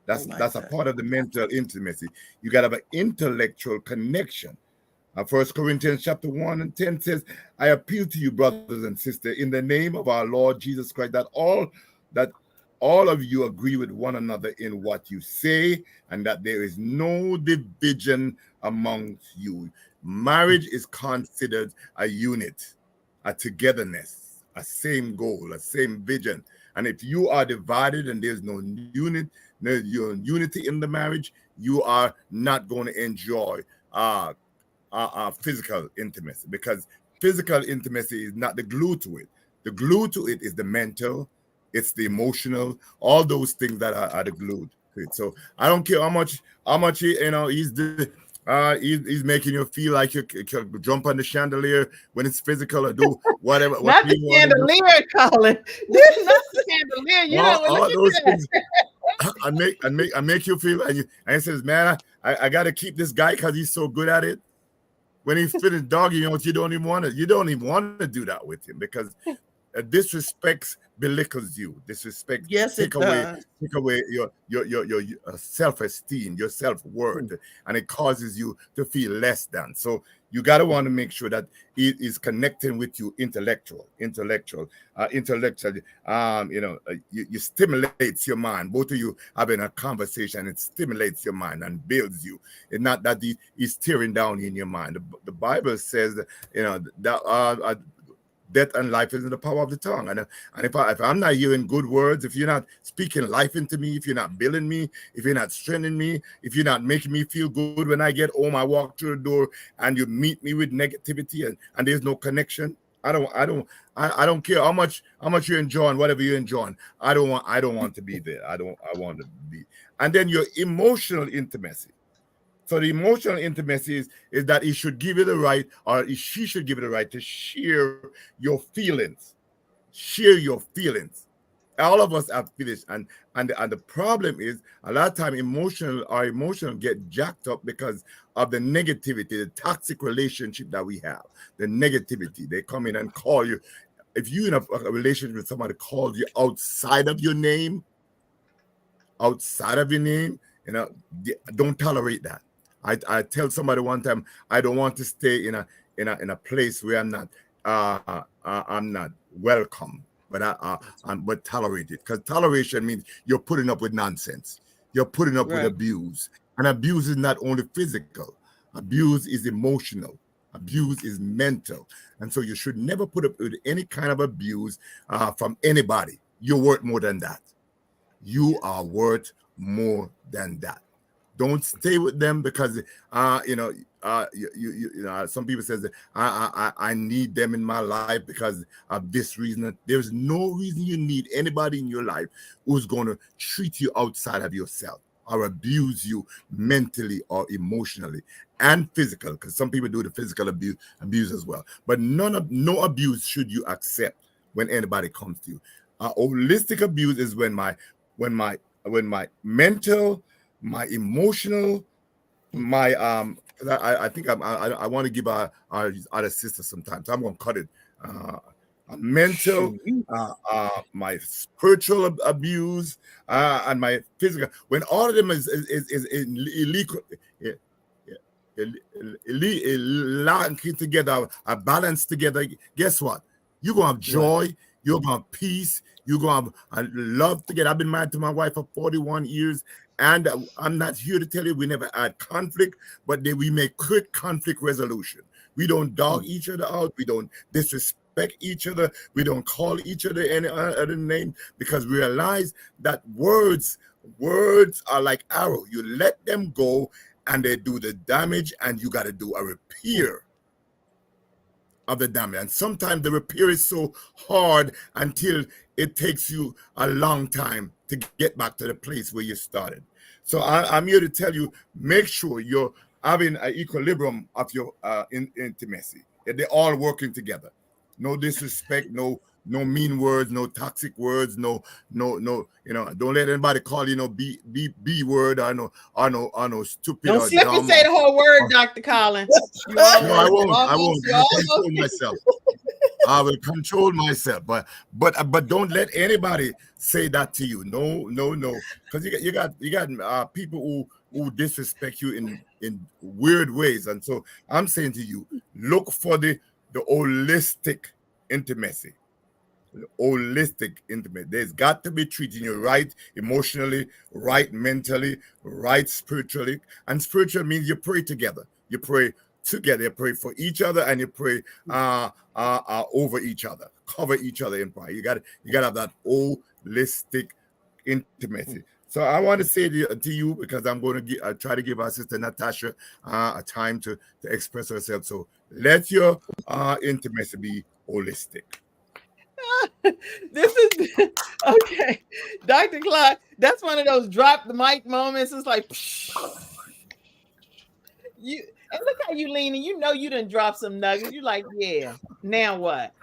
[SPEAKER 3] That's a part of the mental intimacy. You got to have an intellectual connection. 1 Corinthians chapter 1:10 says, I appeal to you, brothers and sisters, in the name of our Lord Jesus Christ, that all of you agree with one another in what you say, and that there is no division amongst you. Marriage is considered a unit, a togetherness, a same goal, a same vision. And if you are divided and there's no unity in the marriage, you are not going to enjoy physical intimacy, because physical intimacy is not the glue to it. The glue to it is the mental, it's the emotional, all those things that are the glue to it. So I don't care how much he's making you feel like you can jump on the chandelier when it's physical, or do whatever.
[SPEAKER 1] Not the chandelier, Colin. This is not the chandelier. You know,
[SPEAKER 3] all those
[SPEAKER 1] look at
[SPEAKER 3] things. I make you feel, and he says, man, I got to keep this guy because he's so good at it. When he's finished dogging you, you don't even want to do that with him, because disrespect belittles you. Disrespect take away your self-esteem, your self-worth, and it causes you to feel less than. So you got to want to make sure that it is connecting with you intellectually. You stimulates your mind. Both of you having a conversation, it stimulates your mind and builds you. It's not that he's tearing down in your mind. The Bible says that death and life is in the power of the tongue. And if I'm not hearing good words, if you're not speaking life into me, if you're not building me, if you're not strengthening me, if you're not making me feel good when I get home, I walk through the door and you meet me with negativity and there's no connection. I don't care how much you're enjoying, whatever you're enjoying. I don't want to be there. I want to be. And then your emotional intimacy. So the emotional intimacy is that he should give you the right, or she should give you the right to share your feelings. Share your feelings. All of us have feelings, and the problem is a lot of time emotional get jacked up because of the negativity, the toxic relationship that we have. The negativity. They come in and call you. If you're in a relationship with somebody calls you outside of your name, don't tolerate that. I tell somebody one time, I don't want to stay in a place where I'm not welcome, but tolerated, because toleration means you're putting up with nonsense, you're putting up with abuse, and abuse is not only physical, abuse is emotional, Abuse is mental. And so you should never put up with any kind of abuse from anybody. You're worth more than that. You are worth more than that. Don't stay with them because some people says that I need them in my life because of this reason. There's no reason you need anybody in your life who's going to treat you outside of yourself or abuse you mentally or emotionally and physical, because some people do the physical abuse as well. But no abuse should you accept when anybody comes to you. Holistic abuse is when my mental, my emotional, my I think I want to give our other sister sometimes. I'm gonna cut it. Mental, my spiritual abuse, and my physical. When all of them is illegal, together, are balanced together. Guess what? You're gonna have joy. You're gonna have peace. You're gonna have love together. I've been married to my wife for 41 years. And I'm not here to tell you we never had conflict, but we make quick conflict resolution. We don't dog each other out. We don't disrespect each other. We don't call each other any other name, because we realize that words are like arrow. You let them go and they do the damage, and you got to do a repair of the damage. And sometimes the repair is so hard until it takes you a long time to get back to the place where you started. So I'm here to tell you, make sure you're having an equilibrium of your intimacy. They're all working together. No disrespect, no mean words, no toxic words, no, don't let anybody call you B word or no stupid.
[SPEAKER 1] Don't
[SPEAKER 3] or
[SPEAKER 1] slip
[SPEAKER 3] dumb
[SPEAKER 1] and say the whole word, Dr. Collins.
[SPEAKER 3] No, I won't. I will control myself. I will control myself, but don't let anybody say that to you. No, because you got people who disrespect you in weird ways, and so I'm saying to you, look for the holistic intimacy. Holistic intimacy. There's got to be treating you right emotionally, right mentally, right spiritually, and spiritual means you pray together. You pray together. You pray for each other, and you pray over each other, cover each other in prayer. You got to have that holistic intimacy. So I want to say to you, because I'm going to try to give our sister Natasha a time to express herself. So let your intimacy be holistic.
[SPEAKER 1] This is okay, Dr. Clarke. That's one of those drop the mic moments. It's like you, and look how you leaning. You know you done drop some nuggets. You're like, yeah. Now what?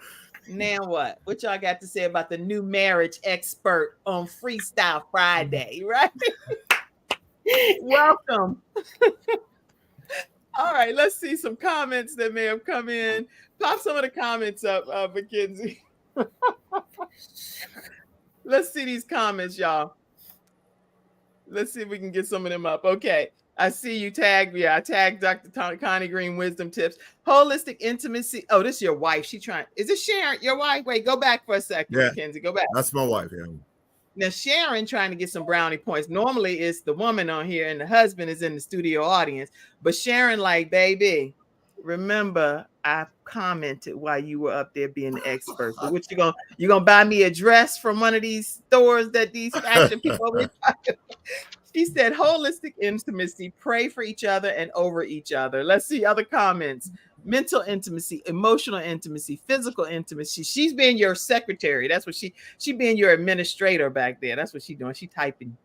[SPEAKER 1] What y'all got to say about the new marriage expert on Freestyle Friday, right? Welcome. All right, let's see some comments that may have come in. Pop some of the comments up, Mackenzie. Let's see these comments, y'all. Let's see if we can get some of them up. Okay. I see you tagged. Yeah, I tagged Dr. Connie Green Wisdom Tips. Holistic intimacy. Oh, this is your wife. Is it Sharon, your wife? Wait, go back for a second,
[SPEAKER 3] Yeah,
[SPEAKER 1] Mackenzie. Go back.
[SPEAKER 3] That's my wife, yeah.
[SPEAKER 1] Now, Sharon trying to get some brownie points. Normally, it's the woman on here and the husband is in the studio audience. But Sharon, like, baby, remember, I commented while you were up there being the expert. So what you gonna buy me a dress from one of these stores that these fashion people over here? She said, holistic intimacy, pray for each other and over each other. Let's see other comments. Mental intimacy, emotional intimacy, physical intimacy. She's being your secretary. That's what she being your administrator back there. That's what she's doing. She typing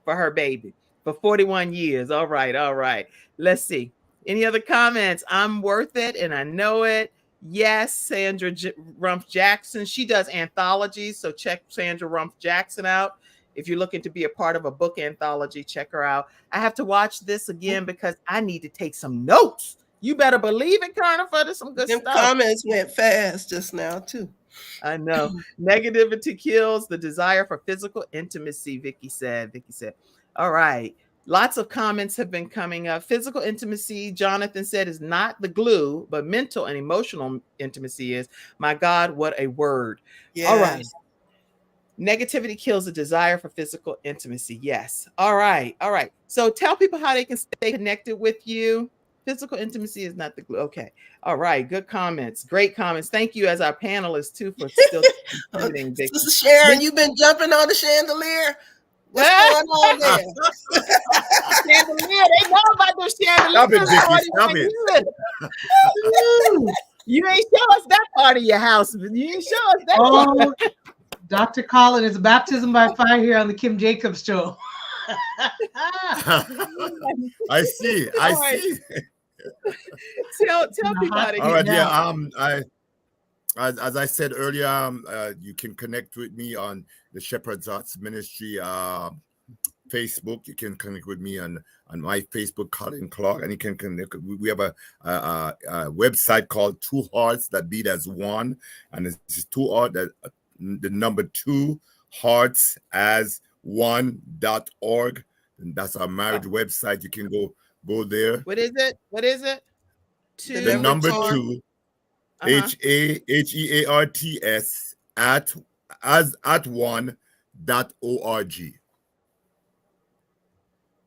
[SPEAKER 1] for her baby for 41 years. All right. Let's see. Any other comments? I'm worth it and I know it. Yes, Sandra Rumpf Jackson. She does anthologies, so check Sandra Rumpf Jackson out. If you're looking to be a part of a book anthology, check her out. I have to watch this again because I need to take some notes. You better believe it, Carnifer. There's some good stuff.
[SPEAKER 2] Comments went fast just now, too.
[SPEAKER 1] I know. Negativity kills the desire for physical intimacy, Vickie said. All right. Lots of comments have been coming up. Physical intimacy, Jonathan said, is not the glue, but mental and emotional intimacy is. My God, what a word. Yes. All right. Negativity kills the desire for physical intimacy. Yes. All right. So tell people how they can stay connected with you. Physical intimacy is not the glue. Okay. All right. Good comments. Great comments. Thank you as our panelists too for still contributing, Vickie.
[SPEAKER 2] Sister Sharon, you've been jumping on the chandelier. What's going on there?
[SPEAKER 1] Chandelier. They know about those
[SPEAKER 3] Stop it,
[SPEAKER 1] chandeliers.
[SPEAKER 3] Vickie. Stop it.
[SPEAKER 1] You ain't show us that part of your house. You ain't show us that part.
[SPEAKER 5] Oh, Dr. Colin, it's baptism by fire here on the Kim Jacobs show.
[SPEAKER 3] I see. I see.
[SPEAKER 1] Tell people how to get
[SPEAKER 3] All right.
[SPEAKER 1] now.
[SPEAKER 3] Yeah. As I said earlier, you can connect with me on the Shepherd's Arts Ministry Facebook. You can connect with me on my Facebook, Colin Clarke, and you can connect. We have a website called Two Hearts That Beat as One, and it's two heart that the number 2 hearts as one.org, and that's our marriage website. You can go there.
[SPEAKER 1] What is it? What is it?
[SPEAKER 3] The number 2 HEARTS at one.org.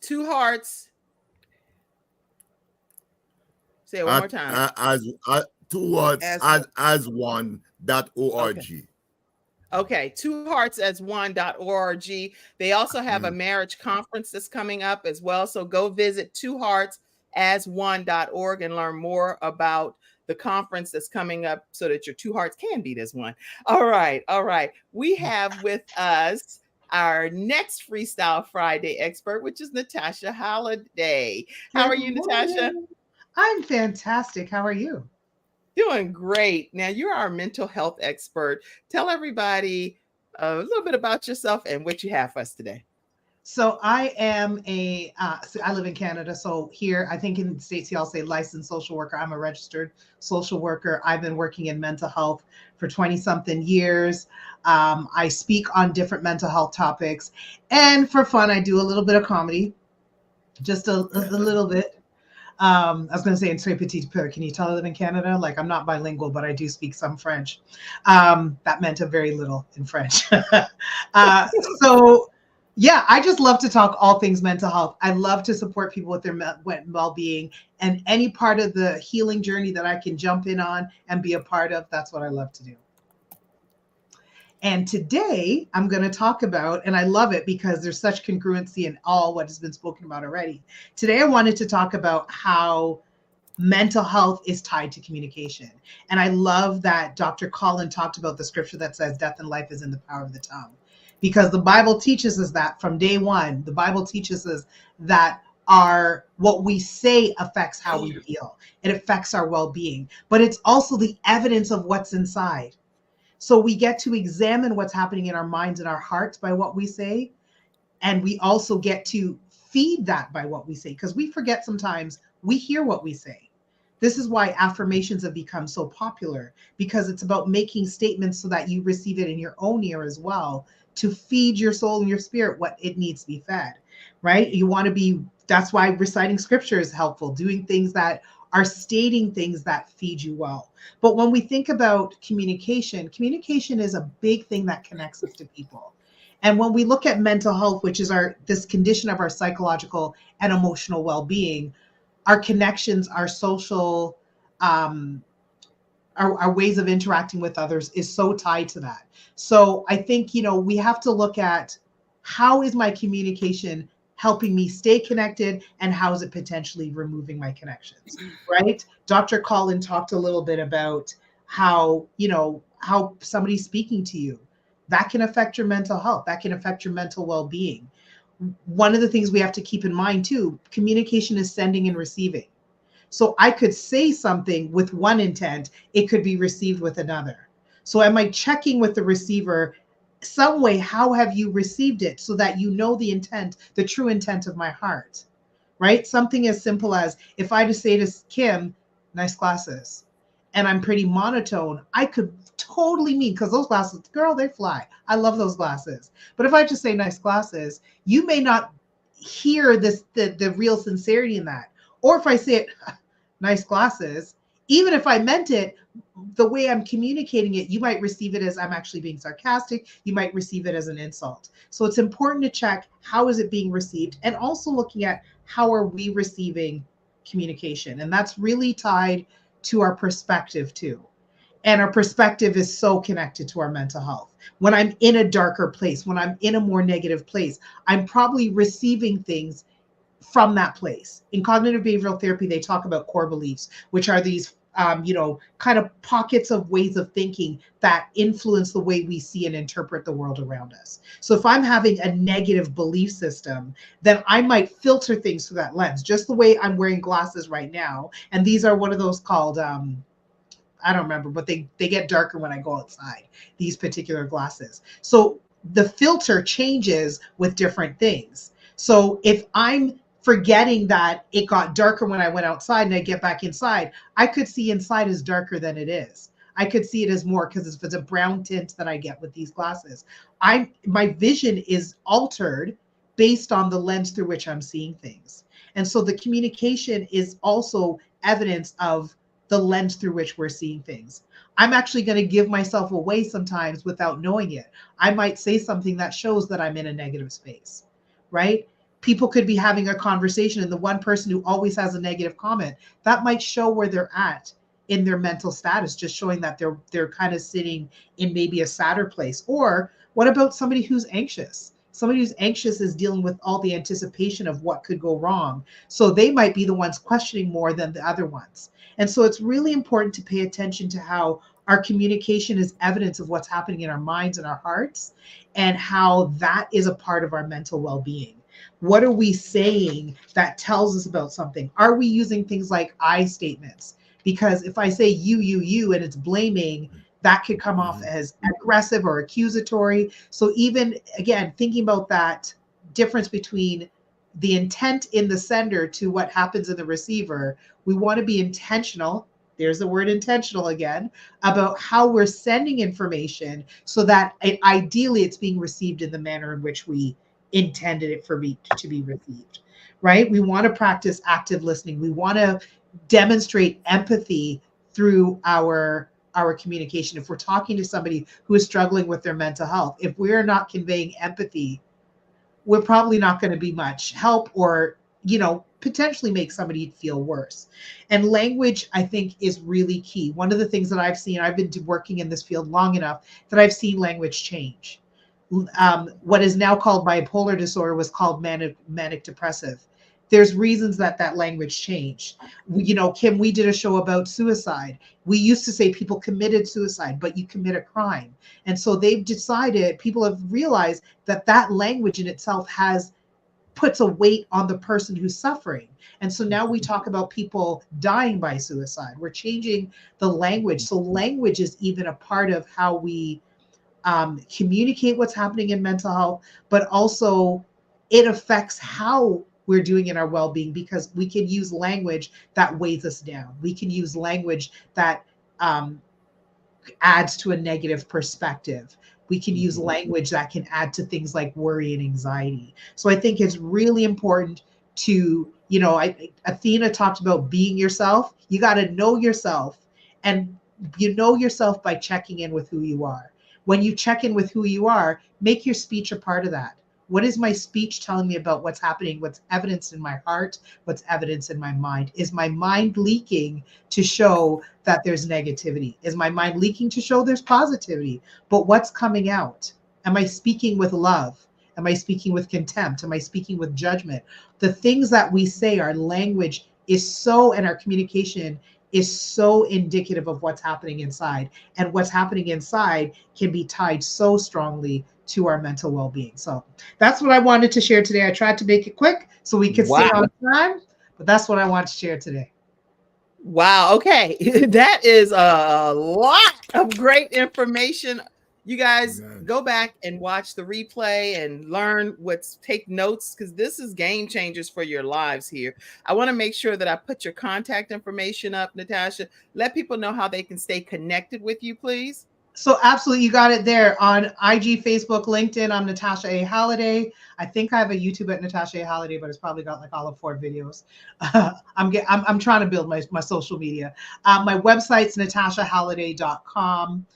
[SPEAKER 1] 2 hearts. Say it one more time.
[SPEAKER 3] As 2 hearts as one.org.
[SPEAKER 1] Okay, 2 hearts as one.org. They also have a marriage conference that's coming up as well. So go visit 2 hearts as one.org and learn more about the conference that's coming up so that your 2 hearts can beat as one. All right. We have with us our next Freestyle Friday expert, which is Natasha Halliday. How are you, Natasha?
[SPEAKER 5] I'm fantastic. How are you?
[SPEAKER 1] Doing great. Now, you're our mental health expert. Tell everybody a little bit about yourself and what you have for us today.
[SPEAKER 5] So I am I live in Canada. So here, I think in the States, y'all say licensed social worker. I'm a registered social worker. I've been working in mental health for 20 something years. I speak on different mental health topics. And for fun, I do a little bit of comedy, just a little bit. I was going to say in très petit peu. Can you tell I live in Canada? Like, I'm not bilingual, but I do speak some French. That meant a very little in French. So yeah, I just love to talk all things mental health. I love to support people with their well-being, and any part of the healing journey that I can jump in on and be a part of, that's what I love to do. And today I'm going to talk about, and I love it because there's such congruency in all what has been spoken about already. Today I wanted to talk about how mental health is tied to communication. And I love that Dr. Colin talked about the scripture that says death and life is in the power of the tongue. Because the Bible teaches us that from day one. The Bible teaches us that what we say affects how we feel. It affects our well-being. But it's also the evidence of what's inside. So we get to examine what's happening in our minds and our hearts by what we say. And we also get to feed that by what we say. Because we forget sometimes we hear what we say. This is why affirmations have become so popular. Because it's about making statements so that you receive it in your own ear as well, to feed your soul and your spirit what it needs to be fed, right? That's why reciting scripture is helpful, doing things that are stating things that feed you well. But when we think about communication is a big thing that connects us to people. And when we look at mental health, which is this condition of our psychological and emotional well-being, our connections, our social, our ways of interacting with others is so tied to that. So I think, we have to look at how is my communication helping me stay connected, and how is it potentially removing my connections, right? Dr. Colin talked a little bit about how somebody's speaking to you, that can affect your mental health, that can affect your mental well-being. One of the things we have to keep in mind too, communication is sending and receiving. So I could say something with one intent, it could be received with another. So am I checking with the receiver some way, how have you received it, so that you know the intent, the true intent of my heart, right? Something as simple as if I just say to Kim, nice glasses, and I'm pretty monotone, I could totally mean, because those glasses, girl, they fly. I love those glasses. But if I just say nice glasses, you may not hear the real sincerity in that. Or if I say it, nice glasses, even if I meant it, the way I'm communicating it, you might receive it as I'm actually being sarcastic. You might receive it as an insult. So it's important to check how is it being received, and also looking at how are we receiving communication. And that's really tied to our perspective too. And our perspective is so connected to our mental health. When I'm in a darker place, when I'm in a more negative place, I'm probably receiving things from that place. In cognitive behavioral therapy, they talk about core beliefs, which are these, kind of pockets of ways of thinking that influence the way we see and interpret the world around us. So if I'm having a negative belief system, then I might filter things through that lens, just the way I'm wearing glasses right now. And these are one of those called, I don't remember, but they get darker when I go outside, these particular glasses. So the filter changes with different things. So if I'm forgetting that it got darker when I went outside and I get back inside, I could see inside as darker than it is. I could see it as more, because if it's a brown tint that I get with these glasses, my vision is altered based on the lens through which I'm seeing things. And so the communication is also evidence of the lens through which we're seeing things. I'm actually going to give myself away sometimes without knowing it. I might say something that shows that I'm in a negative space, right? People could be having a conversation, and the one person who always has a negative comment, that might show where they're at in their mental status, just showing that they're kind of sitting in maybe a sadder place. Or what about somebody who's anxious? Somebody who's anxious is dealing with all the anticipation of what could go wrong. So they might be the ones questioning more than the other ones. And so it's really important to pay attention to how our communication is evidence of what's happening in our minds and our hearts, and how that is a part of our mental well-being. What are we saying that tells us about something? Are we using things like I statements? Because if I say you, and it's blaming, that could come off as aggressive or accusatory. So even, again, thinking about that difference between the intent in the sender to what happens in the receiver, we want to be intentional. There's the word intentional again, about how we're sending information so that ideally it's being received in the manner in which we intended it to be received, right? We want to practice active listening. We want to demonstrate empathy through our communication. If we're talking to somebody who is struggling with their mental health, if we're not conveying empathy, we're probably not going to be much help, or potentially make somebody feel worse. And language, I think, is really key. One of the things that I've seen, I've been working in this field long enough that I've seen language change. What is now called bipolar disorder was called manic depressive. There's reasons that language changed. Kim, we did a show about suicide. We used to say people committed suicide, but you commit a crime. And so they've decided, people have realized that language in itself puts a weight on the person who's suffering. And so now we talk about people dying by suicide. We're changing the language. So language is even a part of how we communicate what's happening in mental health, but also it affects how we're doing in our well-being, because we can use language that weighs us down. We can use language that adds to a negative perspective. We can use language that can add to things like worry and anxiety. So I think it's really important to, Athena talked about being yourself. You got to know yourself, and you know yourself by checking in with who you are. When you check in with who you are, make your speech a part of that. What is my speech telling me about what's happening? What's evidenced in my heart? What's evidenced in my mind? Is my mind leaking to show that there's negativity? Is my mind leaking to show there's positivity? But what's coming out? Am I speaking with love? Am I speaking with contempt? Am I speaking with judgment? The things that we say, our language and our communication is so indicative of what's happening inside. And what's happening inside can be tied so strongly to our mental well-being. So that's what I wanted to share today. I tried to make it quick so we could stay on time, but that's what I want to share today.
[SPEAKER 1] Wow. Okay. That is a lot of great information. You guys go back and watch the replay and learn take notes, because this is game changers for your lives here. I want to make sure that I put your contact information up, Natasha. Let people know how they can stay connected with you, please.
[SPEAKER 5] So absolutely, you got it there on IG, Facebook, LinkedIn. I'm Natasha A. Halliday. I think I have a YouTube at Natasha A. Halliday, but it's probably got like all of 4 videos. I'm trying to build my social media. My website's natashahalliday.com.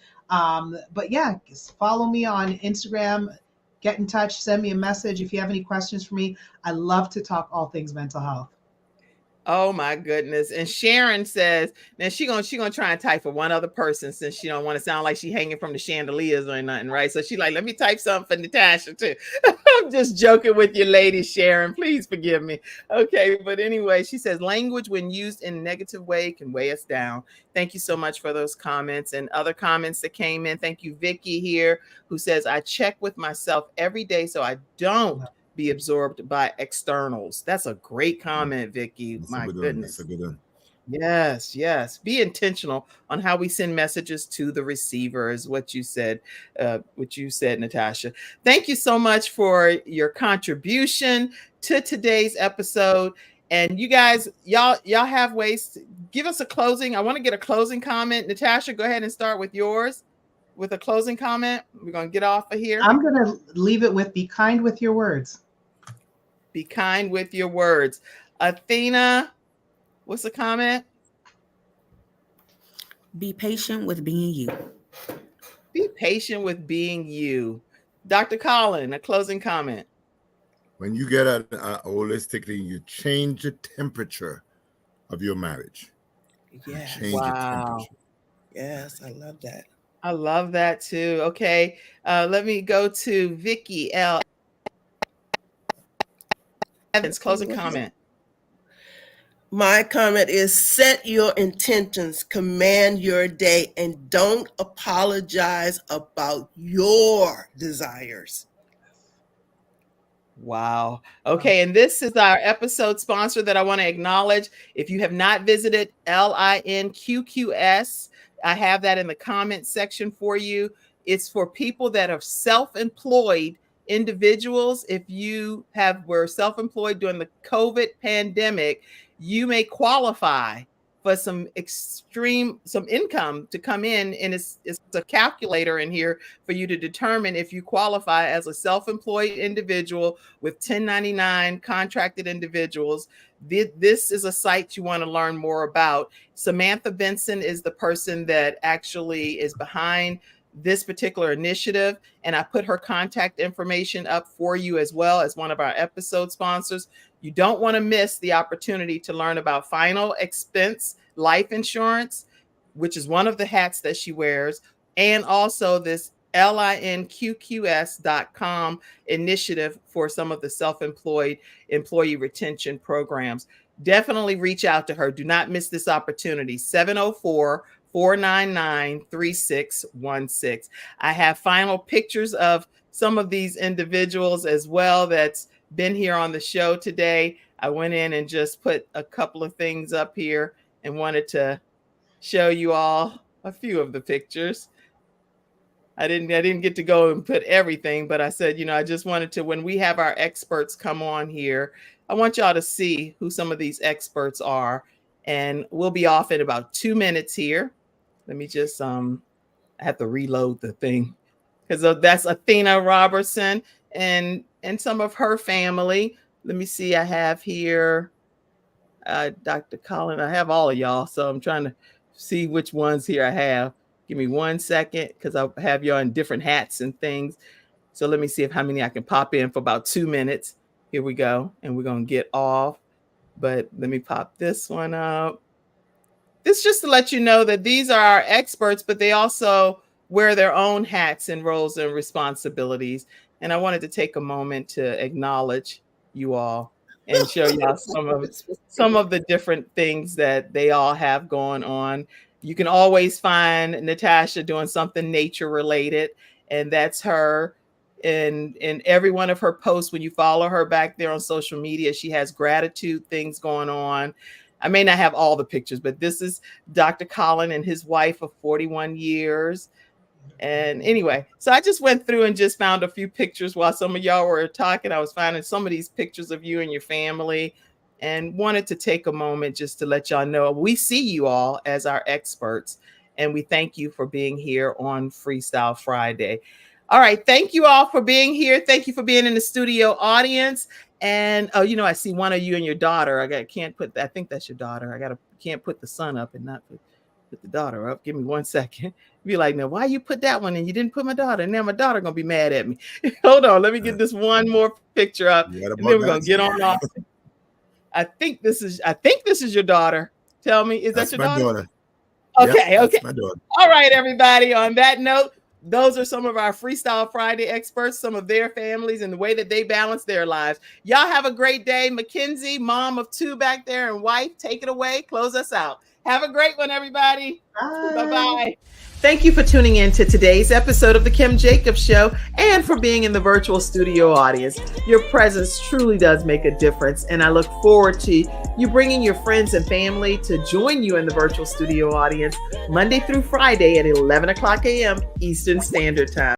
[SPEAKER 5] But yeah, just follow me on Instagram, get in touch, send me a message if you have any questions for me. I love to talk all things mental health.
[SPEAKER 1] Oh my goodness. And Sharon says, now she gonna try and type for one other person since she don't want to sound like she hanging from the chandeliers or nothing, right? So she like, let me type something for Natasha too. I'm just joking with you, lady Sharon. Please forgive me. Okay, but anyway, she says language when used in a negative way can weigh us down. Thank you so much for those comments and other comments that came in. Thank you, Vickie here, who says I check with myself every day so I don't be absorbed by externals. That's a great comment, Vickie.
[SPEAKER 3] That's
[SPEAKER 1] My
[SPEAKER 3] a good one.
[SPEAKER 1] goodness.
[SPEAKER 3] That's a good one.
[SPEAKER 1] Yes, yes. Be intentional on how we send messages to the receiver, is what you said, Natasha. Thank you so much for your contribution to today's episode. And you guys, y'all have ways to give us a closing. I want to get a closing comment. Natasha, go ahead and start with yours with a closing comment. We're going to get off of here.
[SPEAKER 5] I'm going to leave it with be kind with your words.
[SPEAKER 1] Be kind with your words. Athena, what's the comment?
[SPEAKER 4] Be patient with being you.
[SPEAKER 1] Be patient with being you. Dr. Colin, a closing comment.
[SPEAKER 3] When you get at holistically, you change the temperature of your marriage.
[SPEAKER 2] Yes.
[SPEAKER 3] Change
[SPEAKER 1] Wow.
[SPEAKER 3] the temperature.
[SPEAKER 2] Yes, I love that.
[SPEAKER 1] I love that too. Okay. Let me go to Vickie L. Evans, closing comment.
[SPEAKER 2] My comment is set your intentions, command your day, and don't apologize about your desires.
[SPEAKER 1] Wow. Okay. And this is our episode sponsor that I want to acknowledge. If you have not visited LINQQS, I have that in the comment section for you. It's for people that are self-employed individuals. If you were self-employed during the COVID pandemic, you may qualify for some income to come in, and it's a calculator in here for you to determine if you qualify as a self-employed individual with 1099 contracted individuals. This is a site you want to learn more about. Samantha Benson is the person that actually is behind this particular initiative, and I put her contact information up for you as well as one of our episode sponsors. You don't want to miss the opportunity to learn about final expense life insurance, which is one of the hats that she wears, and also this linqqs.com initiative for some of the self-employed employee retention programs. Definitely reach out to her. Do not miss this opportunity. 704-499-3616. I have final pictures of some of these individuals as well that's been here on the show today. I went in and just put a couple of things up here and wanted to show you all a few of the pictures. I didn't get to go and put everything, but I said, I just wanted to, when we have our experts come on here, I want y'all to see who some of these experts are. And we'll be off in about 2 minutes here. Let me just, I have to reload the thing because that's Athena Robertson and some of her family. Let me see. I have here Dr. Colin. I have all of y'all, so I'm trying to see which ones here I have. Give me 1 second because I have y'all in different hats and things. So let me see how many I can pop in for about 2 minutes. Here we go. And we're going to get off. But let me pop this one up. This just to let you know that these are our experts, but they also wear their own hats and roles and responsibilities. And I wanted to take a moment to acknowledge you all and show y'all some of the different things that they all have going on. You can always find Natasha doing something nature related, and that's her. In every one of her posts, when you follow her back there on social media, she has gratitude things going on. I may not have all the pictures, but this is Dr. Colin and his wife of 41 years. And anyway, so I just went through and just found a few pictures while some of y'all were talking. I was finding some of these pictures of you and your family and wanted to take a moment just to let y'all know we see you all as our experts. And we thank you for being here on Freestyle Friday. All right. Thank you all for being here. Thank you for being in the studio audience. And, I see one of you and your daughter. I think that's your daughter. Can't put the son up and not put the daughter up. Give me 1 second. Be like, now, why you put that one and you didn't put my daughter? And now my daughter going to be mad at me. Hold on. Let me get this one more picture up. And then we're going to get on off. I think this is your daughter. Tell me, is
[SPEAKER 3] That's
[SPEAKER 1] that your
[SPEAKER 3] my daughter.
[SPEAKER 1] Okay,
[SPEAKER 3] Yep,
[SPEAKER 1] okay.
[SPEAKER 3] that's my daughter.
[SPEAKER 1] All right, everybody. On that note, those are some of our Freestyle Friday experts, some of their families and the way that they balance their lives. Y'all have a great day. Mackenzie, mom of 2 back there, and wife, take it away. Close us out. Have a great one, everybody. Bye-bye. Thank you for tuning in to today's episode of The Kim Jacobs Show and for being in the virtual studio audience. Your presence truly does make a difference, and I look forward to you bringing your friends and family to join you in the virtual studio audience Monday through Friday at 11 o'clock a.m. Eastern Standard Time.